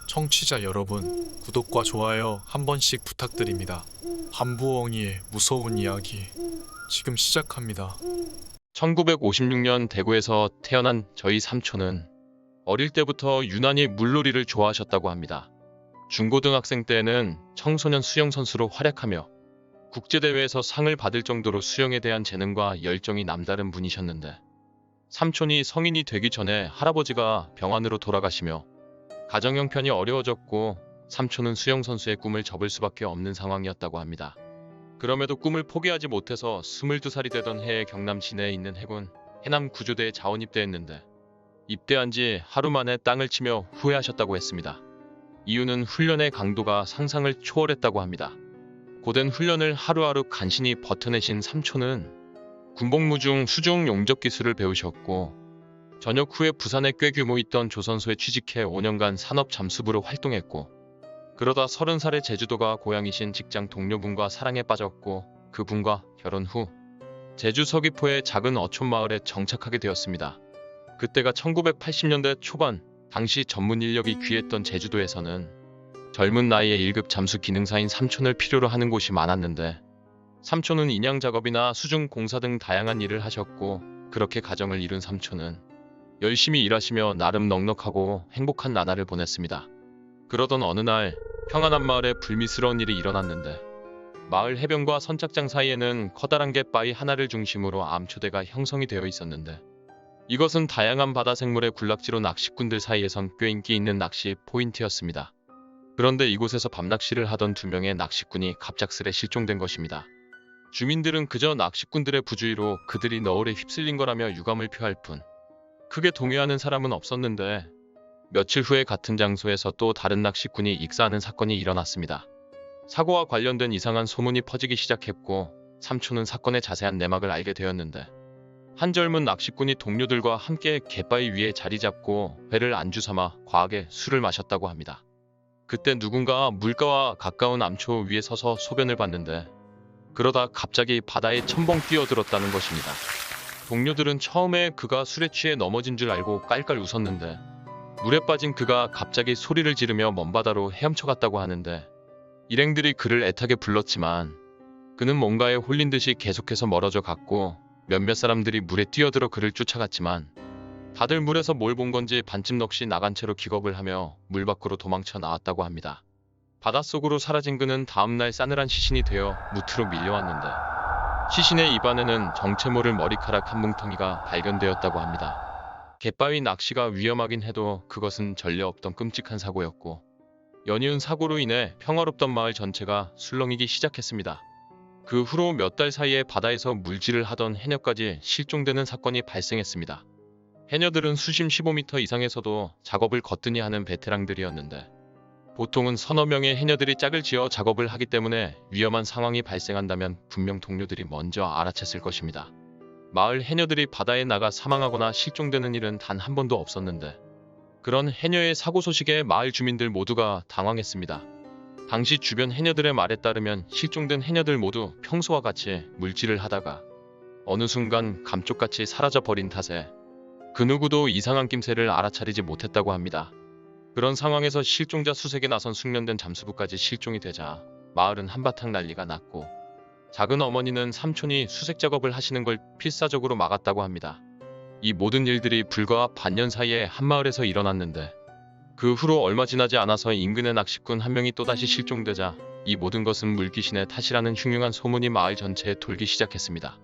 청취자 여러분, 구독과 좋아요 한 번씩 부탁드립니다. 한부엉이의 무서운 이야기 지금 시작합니다. 1956년 대구에서 태어난 저희 삼촌은 어릴 때부터 유난히 물놀이를 좋아하셨다고 합니다. 중고등학생 때에는 청소년 수영 선수로 활약하며 국제대회에서 상을 받을 정도로 수영에 대한 재능과 열정이 남다른 분이셨는데, 삼촌이 성인이 되기 전에 할아버지가 병환으로 돌아가시며 가정 형편이 어려워졌고 삼촌은 수영 선수의 꿈을 접을 수밖에 없는 상황이었다고 합니다. 그럼에도 꿈을 포기하지 못해서 22살이 되던 해에 경남 시내에 있는 해군 해남 구조대에 자원 입대했는데, 입대한 지 하루 만에 땅을 치며 후회하셨다고 했습니다. 이유는 훈련의 강도가 상상을 초월했다고 합니다. 고된 훈련을 하루하루 간신히 버텨내신 삼촌은 군복무 중 수중 용접 기술을 배우셨고, 전역 후에 부산에 꽤 규모 있던 조선소에 취직해 5년간 산업 잠수부로 활동했고, 그러다 30살에 제주도가 고향이신 직장 동료분과 사랑에 빠졌고, 그분과 결혼 후 제주 서귀포의 작은 어촌 마을에 정착하게 되었습니다. 그때가 1980년대 초반, 당시 전문 인력이 귀했던 제주도에서는 젊은 나이에 1급 잠수 기능사인 삼촌을 필요로 하는 곳이 많았는데, 삼촌은 인양 작업이나 수중 공사 등 다양한 일을 하셨고, 그렇게 가정을 이룬 삼촌은 열심히 일하시며 나름 넉넉하고 행복한 나날을 보냈습니다. 그러던 어느 날 평안한 마을에 불미스러운 일이 일어났는데, 마을 해변과 선착장 사이에는 커다란 갯바위 하나를 중심으로 암초대가 형성이 되어 있었는데, 이것은 다양한 바다 생물의 군락지로 낚시꾼들 사이에선 꽤 인기 있는 낚시 포인트였습니다. 그런데 이곳에서 밤낚시를 하던 2명의 낚시꾼이 갑작스레 실종된 것입니다. 주민들은 그저 낚시꾼들의 부주의로 그들이 너울에 휩쓸린 거라며 유감을 표할 뿐 크게 동요하는 사람은 없었는데, 며칠 후에 같은 장소에서 또 다른 낚시꾼이 익사하는 사건이 일어났습니다. 사고와 관련된 이상한 소문이 퍼지기 시작했고, 삼촌은 사건의 자세한 내막을 알게 되었는데, 한 젊은 낚시꾼이 동료들과 함께 갯바위 위에 자리 잡고 회를 안주 삼아 과하게 술을 마셨다고 합니다. 그때 누군가 물가와 가까운 암초 위에 서서 소변을 봤는데, 그러다 갑자기 바다에 첨벙 뛰어들었다는 것입니다. 동료들은 처음에 그가 술에 취해 넘어진 줄 알고 깔깔 웃었는데, 물에 빠진 그가 갑자기 소리를 지르며 먼 바다로 헤엄쳐 갔다고 하는데, 일행들이 그를 애타게 불렀지만 그는 뭔가에 홀린 듯이 계속해서 멀어져 갔고, 몇몇 사람들이 물에 뛰어들어 그를 쫓아갔지만 다들 물에서 뭘 본 건지 반쯤 넋이 나간 채로 기겁을 하며 물 밖으로 도망쳐 나왔다고 합니다. 바닷속으로 사라진 그는 다음날 싸늘한 시신이 되어 무트로 밀려왔는데, 시신의 입안에는 정체 모를 머리카락 한 뭉텅이가 발견되었다고 합니다. 갯바위 낚시가 위험하긴 해도 그것은 전례 없던 끔찍한 사고였고, 연이은 사고로 인해 평화롭던 마을 전체가 술렁이기 시작했습니다. 그 후로 몇 달 사이에 바다에서 물질을 하던 해녀까지 실종되는 사건이 발생했습니다. 해녀들은 수심 15m 이상에서도 작업을 거뜬히 하는 베테랑들이었는데, 보통은 서너 명의 해녀들이 짝을 지어 작업을 하기 때문에 위험한 상황이 발생한다면 분명 동료들이 먼저 알아챘을 것입니다. 마을 해녀들이 바다에 나가 사망하거나 실종되는 일은 단 한 번도 없었는데, 그런 해녀의 사고 소식에 마을 주민들 모두가 당황했습니다. 당시 주변 해녀들의 말에 따르면 실종된 해녀들 모두 평소와 같이 물질을 하다가 어느 순간 감쪽같이 사라져버린 탓에 그 누구도 이상한 낌새를 알아차리지 못했다고 합니다. 그런 상황에서 실종자 수색에 나선 숙련된 잠수부까지 실종이 되자 마을은 한바탕 난리가 났고, 작은 어머니는 삼촌이 수색 작업을 하시는 걸 필사적으로 막았다고 합니다. 이 모든 일들이 불과 반년 사이에 한마을에서 일어났는데, 그 후로 얼마 지나지 않아서 인근의 낚시꾼 한 명이 또다시 실종되자 이 모든 것은 물귀신의 탓이라는 흉흉한 소문이 마을 전체에 돌기 시작했습니다.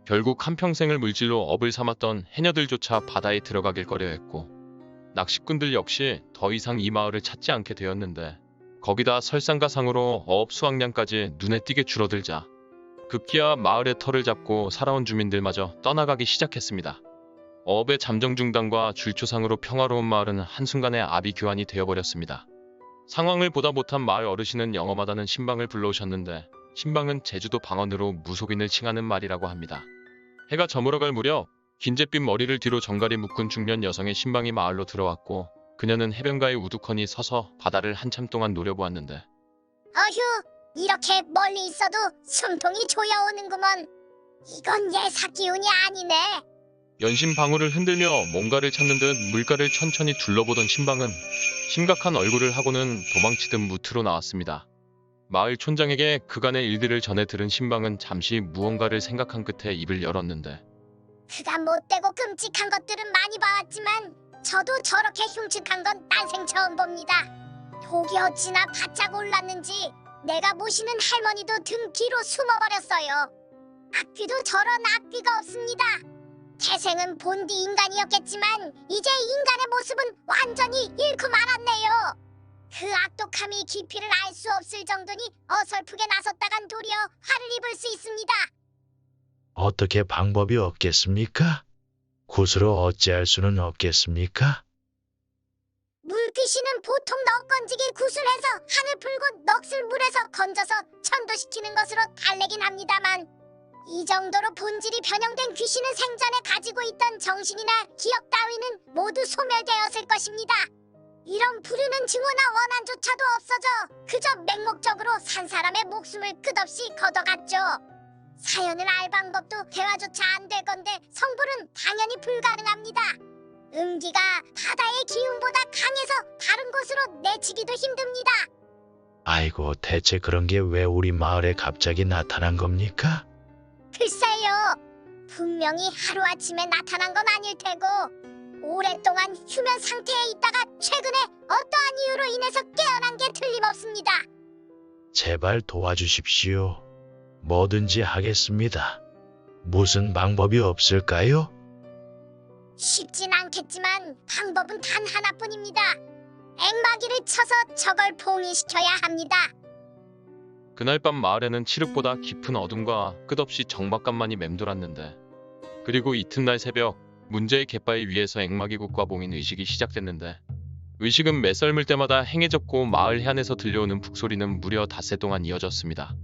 결국 한평생을 물질로 업을 삼았던 해녀들조차 바다에 들어가길 꺼려했고, 낚시꾼들 역시 더 이상 이 마을을 찾지 않게 되었는데, 거기다 설상가상으로 어업 수확량까지 눈에 띄게 줄어들자 급기야 마을의 털을 잡고 살아온 주민들마저 떠나가기 시작했습니다. 어업의 잠정 중단과 줄초상으로 평화로운 마을은 한순간에 아비규환이 되어버렸습니다. 상황을 보다 못한 마을 어르신은 영험하다는 신방을 불러오셨는데, 신방은 제주도 방언으로 무속인을 칭하는 말이라고 합니다. 해가 저물어갈 무렵 긴잿빛 머리를 뒤로 정갈이 묶은 중년 여성의 신방이 마을로 들어왔고, 그녀는 해변가에 우두커니 서서 바다를 한참 동안 노려보았는데, 어휴, 이렇게 멀리 있어도 숨통이 조여오는구먼. 이건 예사 기운이 아니네. 연신 방울을 흔들며 뭔가를 찾는 듯 물가를 천천히 둘러보던 신방은 심각한 얼굴을 하고는 도망치듯 무트로 나왔습니다. 마을 촌장에게 그간의 일들을 전해 들은 신방은 잠시 무언가를 생각한 끝에 입을 열었는데 그가 못되고 끔찍한 것들은 많이 봐왔지만 저도 저렇게 흉측한 건 난생 처음 봅니다. 독이 어찌나 바짝 올랐는지 내가 모시는 할머니도 등 뒤로 숨어버렸어요. 악귀도 저런 악귀가 없습니다. 태생은 본디 인간이었겠지만 이제 인간의 모습은 완전히 잃고 말았네요. 그 악독함이 깊이를 알 수 없을 정도니 어설프게 나섰다간 도리어 화를 입을 수 있습니다. 어떻게 방법이 없겠습니까? 굿으로 어찌할 수는 없겠습니까? 물귀신은 보통 넋 건지기 구슬해서 한을 풀고 넋을 물에서 건져서 천도시키는 것으로 달래긴 합니다만 이 정도로 본질이 변형된 귀신은 생전에 가지고 있던 정신이나 기억 따위는 모두 소멸되었을 것입니다. 이런 부류는 증오나 원한조차도 없어져 그저 맹목적으로 산 사람의 목숨을 끝없이 걷어갔죠. 사연을 알 방법도 대화조차 안 될 건데 성불은 당연히 불가능합니다. 음기가 바다의 기운보다 강해서 다른 곳으로 내치기도 힘듭니다. 아이고, 대체 그런 게 왜 우리 마을에 갑자기 나타난 겁니까? 글쎄요. 분명히 하루아침에 나타난 건 아닐 테고 오랫동안 휴면 상태에 있다가 최근에 어떠한 이유로 인해서 깨어난 게 틀림없습니다. 제발 도와주십시오. 뭐든지 하겠습니다. 무슨 방법이 없을까요? 쉽진 않겠지만 방법은 단 하나뿐입니다. 앵마기를 쳐서 저걸 봉인시켜야 합니다. 그날 밤 마을에는 칠흑보다 깊은 어둠과 끝없이 적막감만이 맴돌았는데 그리고 이튿날 새벽 문제의 갯바위 위에서 앵마기국과 봉인 의식이 시작됐는데 의식은 매 썰물 때마다 행해졌고 마을 해안에서 들려오는 북소리는 무려 닷새 동안 이어졌습니다.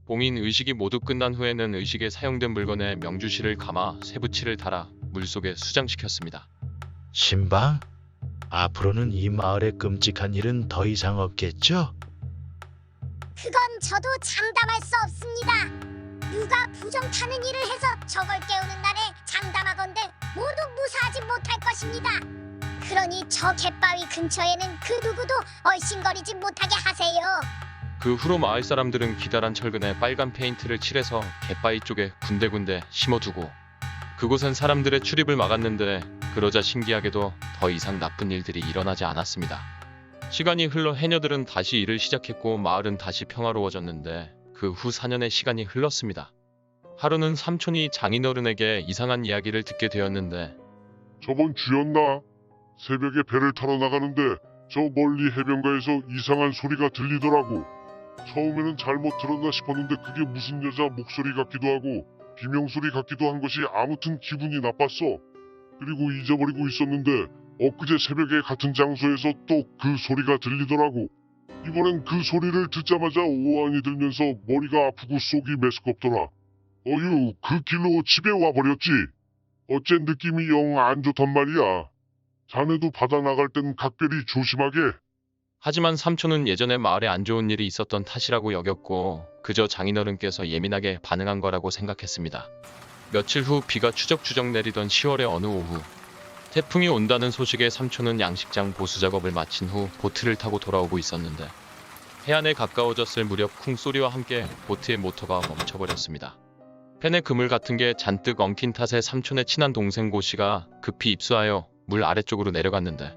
봉인 의식이 모두 끝난 후에는 의식에 사용된 물건에 명주실을 감아 쇠붙이를 달아 물속에 수장시켰습니다. 신방? 앞으로는 이 마을에 끔찍한 일은 더 이상 없겠죠? 그건 저도 장담할 수 없습니다. 누가 부정 타는 일을 해서 저걸 깨우는 날에 장담하건대 모두 무사하지 못할 것입니다. 그러니 저 갯바위 근처에는 그 누구도 얼씬거리지 못하게 하세요. 그 후로 마을 사람들은 기다란 철근에 빨간 페인트를 칠해서 갯바위 쪽에 군데군데 심어두고 그곳엔 사람들의 출입을 막았는데 그러자 신기하게도 더 이상 나쁜 일들이 일어나지 않았습니다. 시간이 흘러 해녀들은 다시 일을 시작했고 마을은 다시 평화로워졌는데 그 후 4년의 시간이 흘렀습니다. 하루는 삼촌이 장인어른에게 이상한 이야기를 듣게 되었는데 저번 주였나? 새벽에 배를 타러 나가는데 저 멀리 해변가에서 이상한 소리가 들리더라고. 처음에는 잘못 들었나 싶었는데 그게 무슨 여자 목소리 같기도 하고 비명소리 같기도 한 것이 아무튼 기분이 나빴어. 그리고 잊어버리고 있었는데 엊그제 새벽에 같은 장소에서 또 그 소리가 들리더라고. 이번엔 그 소리를 듣자마자 오한이 들면서 머리가 아프고 속이 메스껍더라. 어휴, 그 길로 집에 와버렸지. 어째 느낌이 영 안 좋단 말이야. 자네도 바다 나갈 땐 각별히 조심하게. 하지만 삼촌은 예전에 마을에 안 좋은 일이 있었던 탓이라고 여겼고 그저 장인어른께서 예민하게 반응한 거라고 생각했습니다. 며칠 후 비가 추적추적 내리던 10월의 어느 오후 태풍이 온다는 소식에 삼촌은 양식장 보수 작업을 마친 후 보트를 타고 돌아오고 있었는데 해안에 가까워졌을 무렵 쿵소리와 함께 보트의 모터가 멈춰버렸습니다. 팬에 그물 같은 게 잔뜩 엉킨 탓에 삼촌의 친한 동생 고씨가 급히 입수하여 물 아래쪽으로 내려갔는데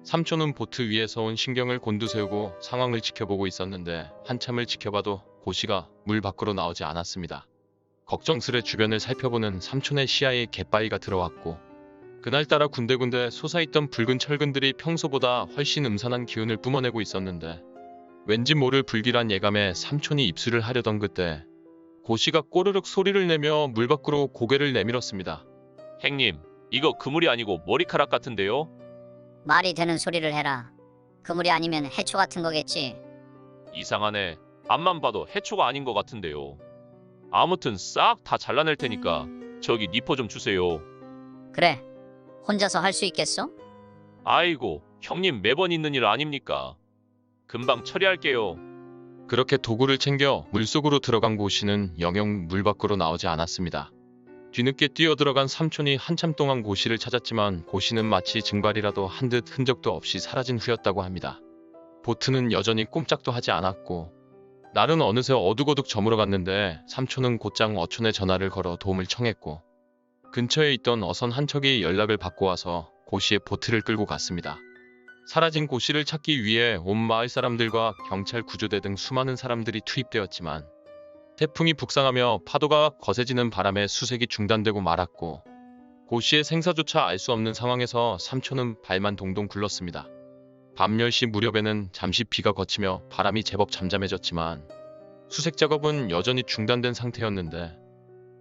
삼촌은 보트 위에서 온 신경을 곤두세우고 상황을 지켜보고 있었는데 한참을 지켜봐도 고씨가 물 밖으로 나오지 않았습니다. 걱정스레 주변을 살펴보는 삼촌의 시야에 갯바위가 들어왔고 그날따라 군데군데 솟아있던 붉은 철근들이 평소보다 훨씬 음산한 기운을 뿜어내고 있었는데 왠지 모를 불길한 예감에 삼촌이 입수를 하려던 그때 고씨가 꼬르륵 소리를 내며 물 밖으로 고개를 내밀었습니다. 행님, 이거 그물이 아니고 머리카락 같은데요? 말이 되는 소리를 해라. 그물이 아니면 해초 같은 거겠지. 이상하네. 앞만 봐도 해초가 아닌 것 같은데요. 아무튼 싹 다 잘라낼 테니까 저기 니퍼 좀 주세요. 그래. 혼자서 할 수 있겠어? 아이고, 형님 매번 있는 일 아닙니까? 금방 처리할게요. 그렇게 도구를 챙겨 물속으로 들어간 고씨는 영영 물 밖으로 나오지 않았습니다. 뒤늦게 뛰어들어간 삼촌이 한참 동안 고씨를 찾았지만 고씨는 마치 증발이라도 한 듯 흔적도 없이 사라진 후였다고 합니다. 보트는 여전히 꼼짝도 하지 않았고 날은 어느새 어둑어둑 저물어갔는데 삼촌은 곧장 어촌에 전화를 걸어 도움을 청했고 근처에 있던 어선 한 척이 연락을 받고 와서 고씨의 보트를 끌고 갔습니다. 사라진 고씨를 찾기 위해 온 마을 사람들과 경찰, 구조대 등 수많은 사람들이 투입되었지만 태풍이 북상하며 파도가 거세지는 바람에 수색이 중단되고 말았고 고씨의 생사조차 알 수 없는 상황에서 삼촌은 발만 동동 굴렀습니다. 밤 10시 무렵에는 잠시 비가 그치며 바람이 제법 잠잠해졌지만 수색 작업은 여전히 중단된 상태였는데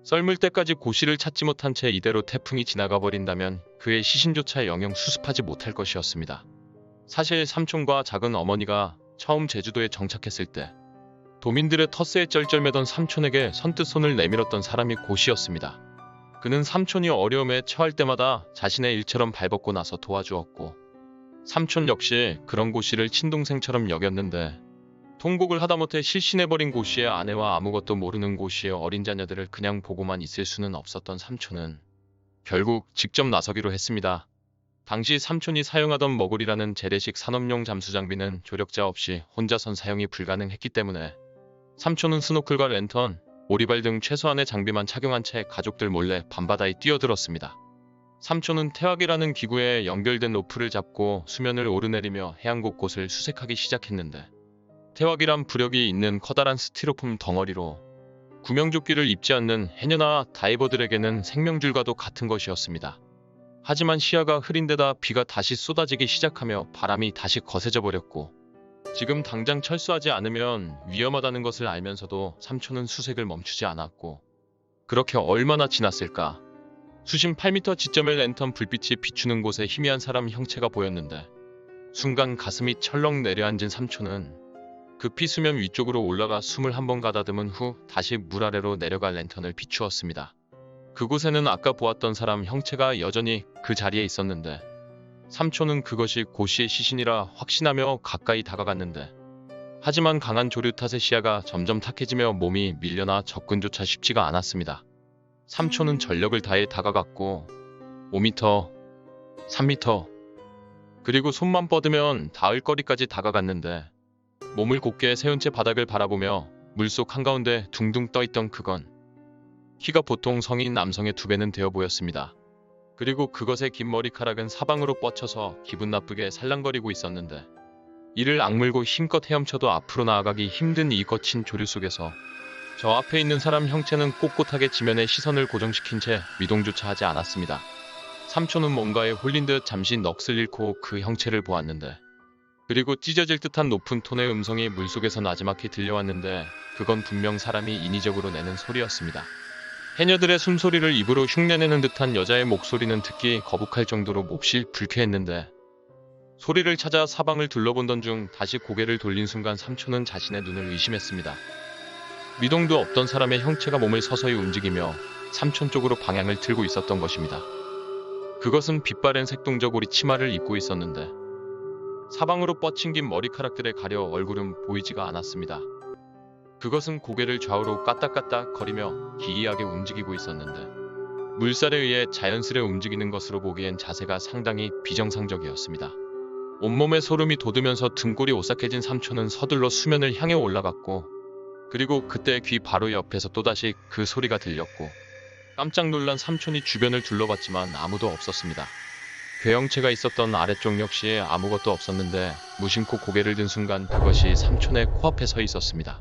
썰물 때까지 고씨를 찾지 못한 채 이대로 태풍이 지나가 버린다면 그의 시신조차 영영 수습하지 못할 것이었습니다. 사실 삼촌과 작은 어머니가 처음 제주도에 정착했을 때 도민들의 텃세에 쩔쩔매던 삼촌에게 선뜻 손을 내밀었던 사람이 고씨였습니다. 그는 삼촌이 어려움에 처할 때마다 자신의 일처럼 발벗고 나서 도와주었고 삼촌 역시 그런 고씨를 친동생처럼 여겼는데 통곡을 하다못해 실신해버린 고씨의 아내와 아무것도 모르는 고씨의 어린 자녀들을 그냥 보고만 있을 수는 없었던 삼촌은 결국 직접 나서기로 했습니다. 당시 삼촌이 사용하던 머글이라는 재래식 산업용 잠수 장비는 조력자 없이 혼자선 사용이 불가능했기 때문에 삼촌은 스노클과 랜턴, 오리발 등 최소한의 장비만 착용한 채 가족들 몰래 밤바다에 뛰어들었습니다. 삼촌은 태왁이라는 기구에 연결된 로프를 잡고 수면을 오르내리며 해안 곳곳을 수색하기 시작했는데 태왁이란 부력이 있는 커다란 스티로폼 덩어리로 구명조끼를 입지 않는 해녀나 다이버들에게는 생명줄과도 같은 것이었습니다. 하지만 시야가 흐린 데다 비가 다시 쏟아지기 시작하며 바람이 다시 거세져 버렸고 지금 당장 철수하지 않으면 위험하다는 것을 알면서도 삼촌은 수색을 멈추지 않았고 그렇게 얼마나 지났을까. 수심 8m 지점의 랜턴 불빛이 비추는 곳에 희미한 사람 형체가 보였는데 순간 가슴이 철렁 내려앉은 삼촌은 급히 수면 위쪽으로 올라가 숨을 한번 가다듬은 후 다시 물 아래로 내려가 랜턴을 비추었습니다. 그곳에는 아까 보았던 사람 형체가 여전히 그 자리에 있었는데 삼촌은 그것이 고씨의 시신이라 확신하며 가까이 다가갔는데 하지만 강한 조류 탓에 시야가 점점 탁해지며 몸이 밀려나 접근조차 쉽지가 않았습니다. 삼촌은 전력을 다해 다가갔고 5m, 3m, 그리고 손만 뻗으면 닿을 거리까지 다가갔는데 몸을 곧게 세운 채 바닥을 바라보며 물속 한가운데 둥둥 떠있던 그건 키가 보통 성인 남성의 2배는 되어 보였습니다. 그리고 그것의 긴 머리카락은 사방으로 뻗쳐서 기분 나쁘게 살랑거리고 있었는데 이를 악물고 힘껏 헤엄쳐도 앞으로 나아가기 힘든 이 거친 조류 속에서 저 앞에 있는 사람 형체는 꼿꼿하게 지면에 시선을 고정시킨 채 미동조차 하지 않았습니다. 삼촌은 뭔가에 홀린 듯 잠시 넋을 잃고 그 형체를 보았는데 그리고 찢어질 듯한 높은 톤의 음성이 물속에서 나지막히 들려왔는데 그건 분명 사람이 인위적으로 내는 소리였습니다. 해녀들의 숨소리를 입으로 흉내내는 듯한 여자의 목소리는 듣기 거북할 정도로 몹시 불쾌했는데 소리를 찾아 사방을 둘러본던 중 다시 고개를 돌린 순간 삼촌은 자신의 눈을 의심했습니다. 미동도 없던 사람의 형체가 몸을 서서히 움직이며 삼촌 쪽으로 방향을 틀고 있었던 것입니다. 그것은 빛바랜 색동저고리 치마를 입고 있었는데 사방으로 뻗친 긴 머리카락들에 가려 얼굴은 보이지가 않았습니다. 그것은 고개를 좌우로 까딱까딱 거리며 기이하게 움직이고 있었는데 물살에 의해 자연스레 움직이는 것으로 보기엔 자세가 상당히 비정상적이었습니다. 온몸에 소름이 돋으면서 등골이 오싹해진 삼촌은 서둘러 수면을 향해 올라갔고 그리고 그때 귀 바로 옆에서 또다시 그 소리가 들렸고 깜짝 놀란 삼촌이 주변을 둘러봤지만 아무도 없었습니다. 괴형체가 있었던 아래쪽 역시 아무것도 없었는데 무심코 고개를 든 순간 그것이 삼촌의 코앞에 서 있었습니다.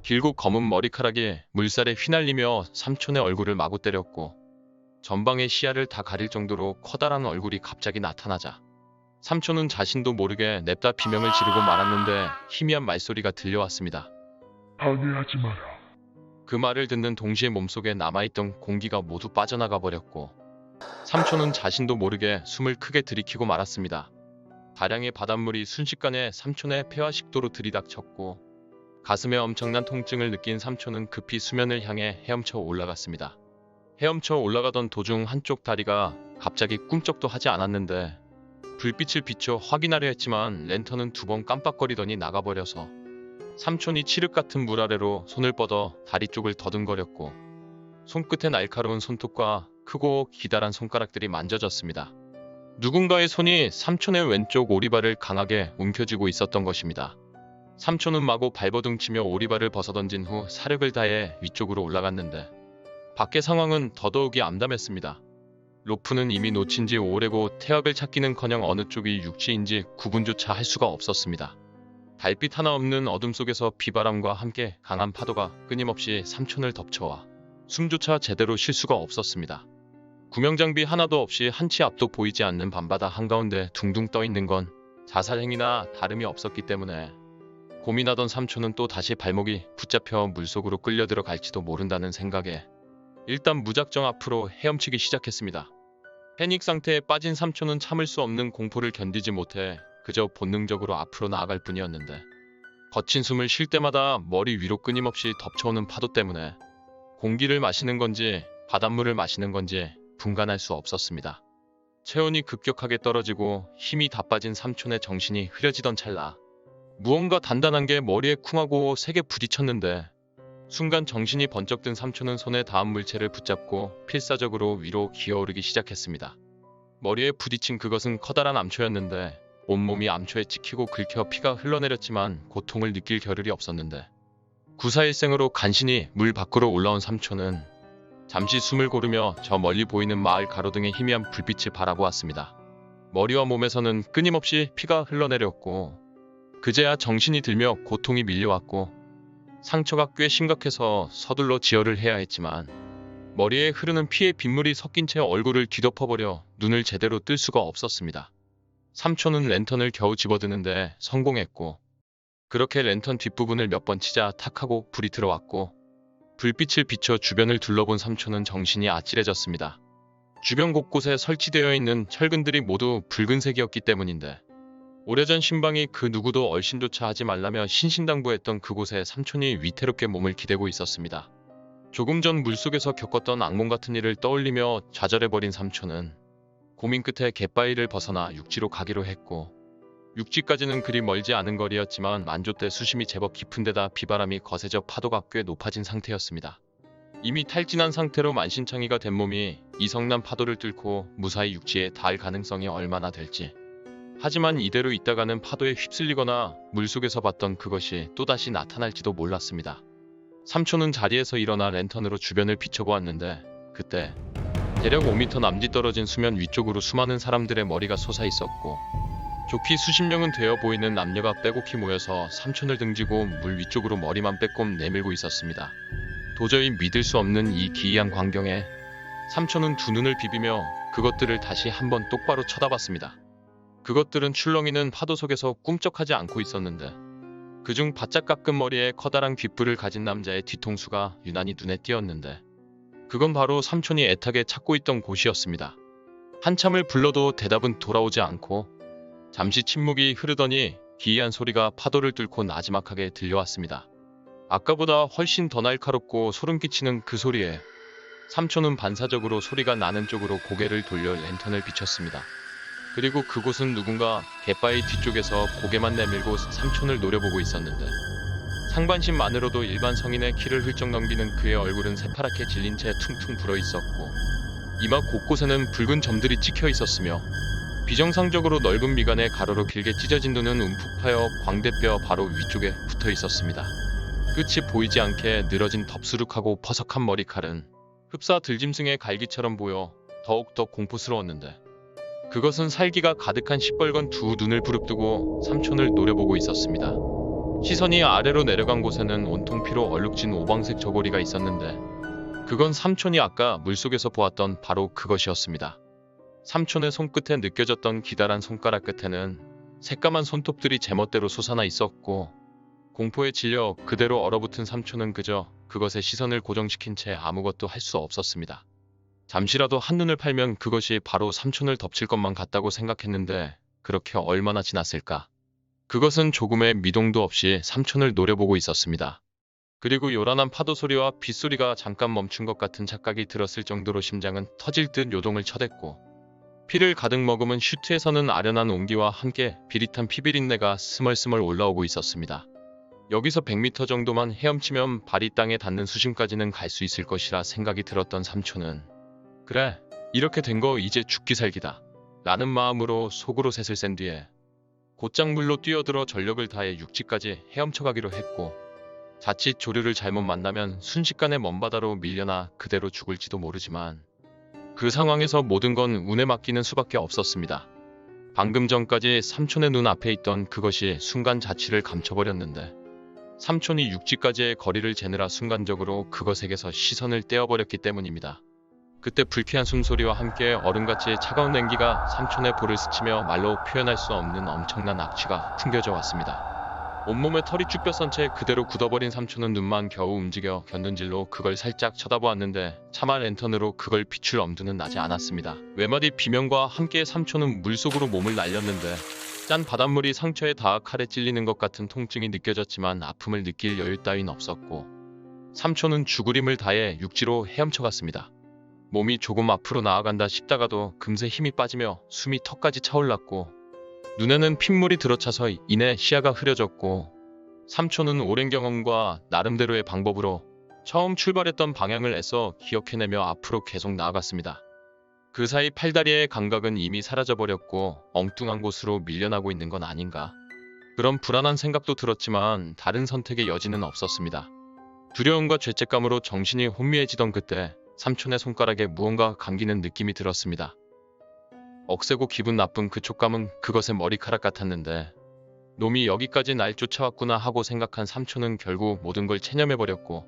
길고 검은 머리카락이 물살에 휘날리며 삼촌의 얼굴을 마구 때렸고 전방의 시야를 다 가릴 정도로 커다란 얼굴이 갑자기 나타나자 삼촌은 자신도 모르게 냅다 비명을 지르고 말았는데 희미한 말소리가 들려왔습니다. 방해하지 마라. 그 말을 듣는 동시에 몸속에 남아있던 공기가 모두 빠져나가 버렸고 삼촌은 자신도 모르게 숨을 크게 들이키고 말았습니다. 다량의 바닷물이 순식간에 삼촌의 폐와 식도로 들이닥쳤고 가슴에 엄청난 통증을 느낀 삼촌은 급히 수면을 향해 헤엄쳐 올라갔습니다. 헤엄쳐 올라가던 도중 한쪽 다리가 갑자기 꿈쩍도 하지 않았는데 불빛을 비춰 확인하려 했지만 랜턴은 2번 깜빡거리더니 나가버려서 삼촌이 칠흑 같은 물 아래로 손을 뻗어 다리 쪽을 더듬거렸고 손끝에 날카로운 손톱과 크고 기다란 손가락들이 만져졌습니다. 누군가의 손이 삼촌의 왼쪽 오리발을 강하게 움켜쥐고 있었던 것입니다. 삼촌은 마구 발버둥치며 오리발을 벗어던진 후 사력을 다해 위쪽으로 올라갔는데 밖의 상황은 더더욱이 암담했습니다. 로프는 이미 놓친 지 오래고 태엽을 찾기는커녕 어느 쪽이 육지인지 구분조차 할 수가 없었습니다. 달빛 하나 없는 어둠 속에서 비바람과 함께 강한 파도가 끊임없이 삼촌을 덮쳐와 숨조차 제대로 쉴 수가 없었습니다. 구명장비 하나도 없이 한치 앞도 보이지 않는 밤바다 한가운데 둥둥 떠있는 건 자살행위나 다름이 없었기 때문에 고민하던 삼촌은 또 다시 발목이 붙잡혀 물속으로 끌려 들어갈지도 모른다는 생각에 일단 무작정 앞으로 헤엄치기 시작했습니다. 패닉 상태에 빠진 삼촌은 참을 수 없는 공포를 견디지 못해 그저 본능적으로 앞으로 나아갈 뿐이었는데 거친 숨을 쉴 때마다 머리 위로 끊임없이 덮쳐오는 파도 때문에 공기를 마시는 건지 바닷물을 마시는 건지 분간할 수 없었습니다. 체온이 급격하게 떨어지고 힘이 다 빠진 삼촌의 정신이 흐려지던 찰나 무언가 단단한 게 머리에 쿵하고 세게 부딪혔는데 순간 정신이 번쩍 든 삼촌은 손에 닿은 물체를 붙잡고 필사적으로 위로 기어오르기 시작했습니다. 머리에 부딪힌 그것은 커다란 암초였는데 온몸이 암초에 찍히고 긁혀 피가 흘러내렸지만 고통을 느낄 겨를이 없었는데 구사일생으로 간신히 물 밖으로 올라온 삼촌은 잠시 숨을 고르며 저 멀리 보이는 마을 가로등의 희미한 불빛을 바라보았습니다. 머리와 몸에서는 끊임없이 피가 흘러내렸고 그제야 정신이 들며 고통이 밀려왔고 상처가 꽤 심각해서 서둘러 지혈을 해야 했지만 머리에 흐르는 피에 빗물이 섞인 채 얼굴을 뒤덮어버려 눈을 제대로 뜰 수가 없었습니다. 삼촌은 랜턴을 겨우 집어드는데 성공했고 그렇게 랜턴 뒷부분을 몇 번 치자 탁 하고 불이 들어왔고 불빛을 비춰 주변을 둘러본 삼촌은 정신이 아찔해졌습니다. 주변 곳곳에 설치되어 있는 철근들이 모두 붉은색이었기 때문인데 오래전 신방이 그 누구도 얼씬조차 하지 말라며 신신당부했던 그곳에 삼촌이 위태롭게 몸을 기대고 있었습니다. 조금 전 물속에서 겪었던 악몽 같은 일을 떠올리며 좌절해버린 삼촌은 고민 끝에 갯바위를 벗어나 육지로 가기로 했고 육지까지는 그리 멀지 않은 거리였지만 만조 때 수심이 제법 깊은 데다 비바람이 거세져 파도가 꽤 높아진 상태였습니다. 이미 탈진한 상태로 만신창이가 된 몸이 이 성난 파도를 뚫고 무사히 육지에 닿을 가능성이 얼마나 될지 하지만 이대로 있다가는 파도에 휩쓸리거나 물속에서 봤던 그것이 또다시 나타날지도 몰랐습니다. 삼촌은 자리에서 일어나 랜턴으로 주변을 비춰보았는데 그때 대략 5m 남짓 떨어진 수면 위쪽으로 수많은 사람들의 머리가 솟아 있었고 좋기 수십 명은 되어 보이는 남녀가 빼곡히 모여서 삼촌을 등지고 물 위쪽으로 머리만 빼꼼 내밀고 있었습니다. 도저히 믿을 수 없는 이 기이한 광경에 삼촌은 두 눈을 비비며 그것들을 다시 한번 똑바로 쳐다봤습니다. 그것들은 출렁이는 파도 속에서 꿈쩍하지 않고 있었는데 그중 바짝 깎은 머리에 커다란 귓불을 가진 남자의 뒤통수가 유난히 눈에 띄었는데 그건 바로 삼촌이 애타게 찾고 있던 곳이었습니다. 한참을 불러도 대답은 돌아오지 않고 잠시 침묵이 흐르더니 기이한 소리가 파도를 뚫고 나지막하게 들려왔습니다. 아까보다 훨씬 더 날카롭고 소름 끼치는 그 소리에 삼촌은 반사적으로 소리가 나는 쪽으로 고개를 돌려 랜턴을 비췄습니다. 그리고 그곳은 누군가 갯바위 뒤쪽에서 고개만 내밀고 삼촌을 노려보고 있었는데 상반신만으로도 일반 성인의 키를 훌쩍 넘기는 그의 얼굴은 새파랗게 질린 채 퉁퉁 불어있었고 이마 곳곳에는 붉은 점들이 찍혀 있었으며 비정상적으로 넓은 미간에 가로로 길게 찢어진 눈은 움푹 파여 광대뼈 바로 위쪽에 붙어 있었습니다. 끝이 보이지 않게 늘어진 덥수룩하고 퍼석한 머리칼은 흡사 들짐승의 갈기처럼 보여 더욱더 공포스러웠는데 그것은 살기가 가득한 시뻘건 두 눈을 부릅뜨고 삼촌을 노려보고 있었습니다. 시선이 아래로 내려간 곳에는 온통 피로 얼룩진 오방색 저고리가 있었는데 그건 삼촌이 아까 물속에서 보았던 바로 그것이었습니다. 삼촌의 손끝에 느껴졌던 기다란 손가락 끝에는 새까만 손톱들이 제멋대로 솟아나 있었고 공포에 질려 그대로 얼어붙은 삼촌은 그저 그것에 시선을 고정시킨 채 아무것도 할 수 없었습니다. 잠시라도 한눈을 팔면 그것이 바로 삼촌을 덮칠 것만 같다고 생각했는데 그렇게 얼마나 지났을까. 그것은 조금의 미동도 없이 삼촌을 노려보고 있었습니다. 그리고 요란한 파도 소리와 빗소리가 잠깐 멈춘 것 같은 착각이 들었을 정도로 심장은 터질 듯 요동을 쳐댔고 피를 가득 머금은 슈트에서는 아련한 온기와 함께 비릿한 피비린내가 스멀스멀 올라오고 있었습니다. 여기서 100m 정도만 헤엄치면 발이 땅에 닿는 수심까지는 갈 수 있을 것이라 생각이 들었던 삼촌은 그래, 이렇게 된 거 이제 죽기 살기다 라는 마음으로 속으로 셋을 센 뒤에 곧장 물로 뛰어들어 전력을 다해 육지까지 헤엄쳐 가기로 했고 자칫 조류를 잘못 만나면 순식간에 먼바다로 밀려나 그대로 죽을지도 모르지만 그 상황에서 모든 건 운에 맡기는 수밖에 없었습니다. 방금 전까지 삼촌의 눈앞에 있던 그것이 순간 자취를 감춰버렸는데 삼촌이 육지까지의 거리를 재느라 순간적으로 그것에게서 시선을 떼어버렸기 때문입니다. 그때 불쾌한 숨소리와 함께 얼음같이 차가운 냉기가 삼촌의 볼을 스치며 말로 표현할 수 없는 엄청난 악취가 풍겨져 왔습니다. 온몸에 털이 쭉 뼈선 채 그대로 굳어버린 삼촌은 눈만 겨우 움직여 견눈질로 그걸 살짝 쳐다보았는데 차마 랜턴으로 그걸 비출 엄두는 나지 않았습니다. 외마디 비명과 함께 삼촌은 물속으로 몸을 날렸는데 짠 바닷물이 상처에 닿아 칼에 찔리는 것 같은 통증이 느껴졌지만 아픔을 느낄 여유 따윈 없었고 삼촌은 죽으림을 다해 육지로 헤엄쳐갔습니다. 몸이 조금 앞으로 나아간다 싶다가도 금세 힘이 빠지며 숨이 턱까지 차올랐고 눈에는 핏물이 들어차서 이내 시야가 흐려졌고 삼촌은 오랜 경험과 나름대로의 방법으로 처음 출발했던 방향을 애써 기억해내며 앞으로 계속 나아갔습니다. 그 사이 팔다리의 감각은 이미 사라져버렸고 엉뚱한 곳으로 밀려나고 있는 건 아닌가. 그런 불안한 생각도 들었지만 다른 선택의 여지는 없었습니다. 두려움과 죄책감으로 정신이 혼미해지던 그때 삼촌의 손가락에 무언가 감기는 느낌이 들었습니다. 억세고 기분 나쁜 그 촉감은 그것의 머리카락 같았는데 놈이 여기까지 날 쫓아왔구나 하고 생각한 삼촌은 결국 모든 걸 체념해버렸고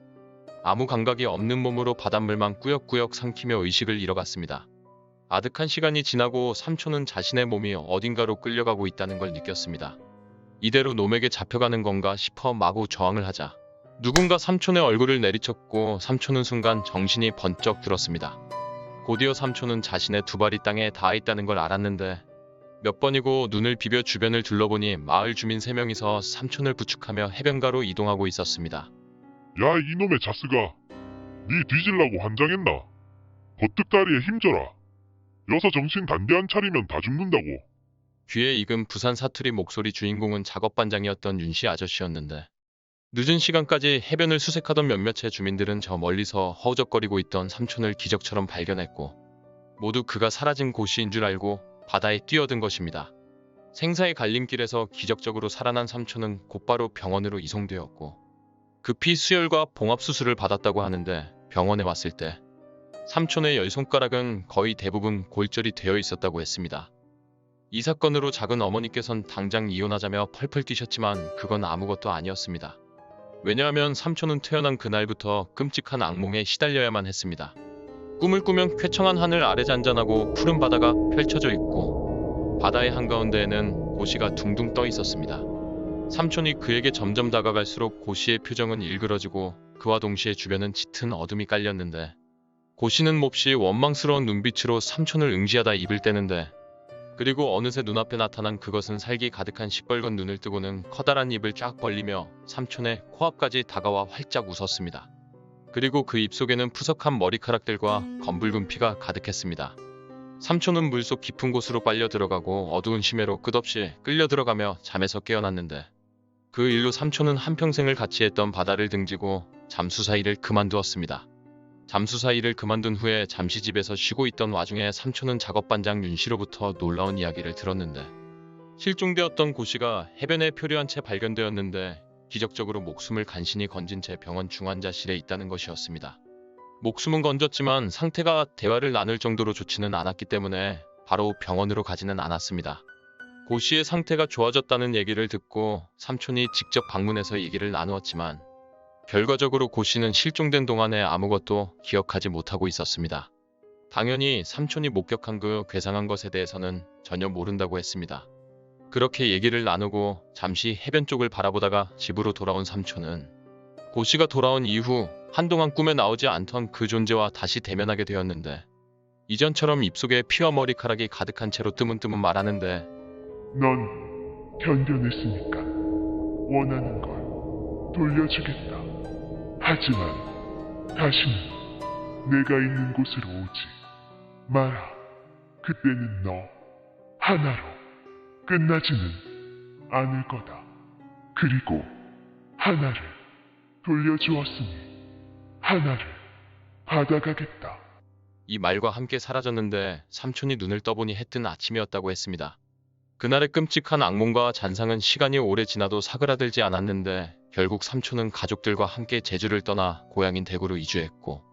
아무 감각이 없는 몸으로 바닷물만 꾸역꾸역 삼키며 의식을 잃어갔습니다. 아득한 시간이 지나고 삼촌은 자신의 몸이 어딘가로 끌려가고 있다는 걸 느꼈습니다. 이대로 놈에게 잡혀가는 건가 싶어 마구 저항을 하자 누군가 삼촌의 얼굴을 내리쳤고 삼촌은 순간 정신이 번쩍 들었습니다. 곧이어 삼촌은 자신의 두 발이 땅에 닿아 있다는 걸 알았는데 몇 번이고 눈을 비벼 주변을 둘러보니 마을 주민 3명이서 삼촌을 부축하며 해변가로 이동하고 있었습니다. 야, 이놈의 자스가. 니 뒤질라고 환장했나? 버뜩다리에 힘줘라. 여서 정신 단디 안 차리면 다 죽는다고. 귀에 익은 부산 사투리 목소리 주인공은 작업반장이었던 윤씨 아저씨였는데 늦은 시간까지 해변을 수색하던 몇몇의 주민들은 저 멀리서 허우적거리고 있던 삼촌을 기적처럼 발견했고 모두 그가 사라진 곳인 줄 알고 바다에 뛰어든 것입니다. 생사의 갈림길에서 기적적으로 살아난 삼촌은 곧바로 병원으로 이송되었고 급히 수혈과 봉합수술을 받았다고 하는데 병원에 왔을 때 삼촌의 10손가락은 거의 대부분 골절이 되어 있었다고 했습니다. 이 사건으로 작은 어머니께선 당장 이혼하자며 펄펄 뛰셨지만 그건 아무것도 아니었습니다. 왜냐하면 삼촌은 태어난 그날부터 끔찍한 악몽에 시달려야만 했습니다. 꿈을 꾸면 쾌청한 하늘 아래 잔잔하고 푸른 바다가 펼쳐져 있고 바다의 한가운데에는 고시가 둥둥 떠 있었습니다. 삼촌이 그에게 점점 다가갈수록 고시의 표정은 일그러지고 그와 동시에 주변은 짙은 어둠이 깔렸는데 고시는 몹시 원망스러운 눈빛으로 삼촌을 응시하다 입을 떼는데 그리고 어느새 눈앞에 나타난 그것은 살기 가득한 시뻘건 눈을 뜨고는 커다란 입을 쫙 벌리며 삼촌의 코앞까지 다가와 활짝 웃었습니다. 그리고 그 입속에는 푸석한 머리카락들과 검붉은 피가 가득했습니다. 삼촌은 물속 깊은 곳으로 빨려 들어가고 어두운 심해로 끝없이 끌려 들어가며 잠에서 깨어났는데 그 일로 삼촌은 한평생을 같이 했던 바다를 등지고 잠수사 일을 그만두었습니다. 잠수사 일을 그만둔 후에 잠시 집에서 쉬고 있던 와중에 삼촌은 작업반장 윤씨로부터 놀라운 이야기를 들었는데 실종되었던 고시가 해변에 표류한 채 발견되었는데 기적적으로 목숨을 간신히 건진 채 병원 중환자실에 있다는 것이었습니다. 목숨은 건졌지만 상태가 대화를 나눌 정도로 좋지는 않았기 때문에 바로 병원으로 가지는 않았습니다. 고시의 상태가 좋아졌다는 얘기를 듣고 삼촌이 직접 방문해서 얘기를 나누었지만 결과적으로 고시는 실종된 동안에 아무것도 기억하지 못하고 있었습니다. 당연히 삼촌이 목격한 그 괴상한 것에 대해서는 전혀 모른다고 했습니다. 그렇게 얘기를 나누고 잠시 해변 쪽을 바라보다가 집으로 돌아온 삼촌은 고시가 돌아온 이후 한동안 꿈에 나오지 않던 그 존재와 다시 대면하게 되었는데 이전처럼 입속에 피와 머리카락이 가득한 채로 뜨문뜨문 말하는데 넌 견뎌냈으니까 원하는 걸 돌려주겠다. 하지만 다시는 내가 있는 곳으로 오지 마라. 그때는 너 하나로 끝나지는 않을 거다. 그리고 하나를 돌려주었으니 하나를 받아가겠다. 이 말과 함께 사라졌는데 삼촌이 눈을 떠보니 해뜬 아침이었다고 했습니다. 그날의 끔찍한 악몽과 잔상은 시간이 오래 지나도 사그라들지 않았는데 결국 삼촌은 가족들과 함께 제주를 떠나 고향인 대구로 이주했고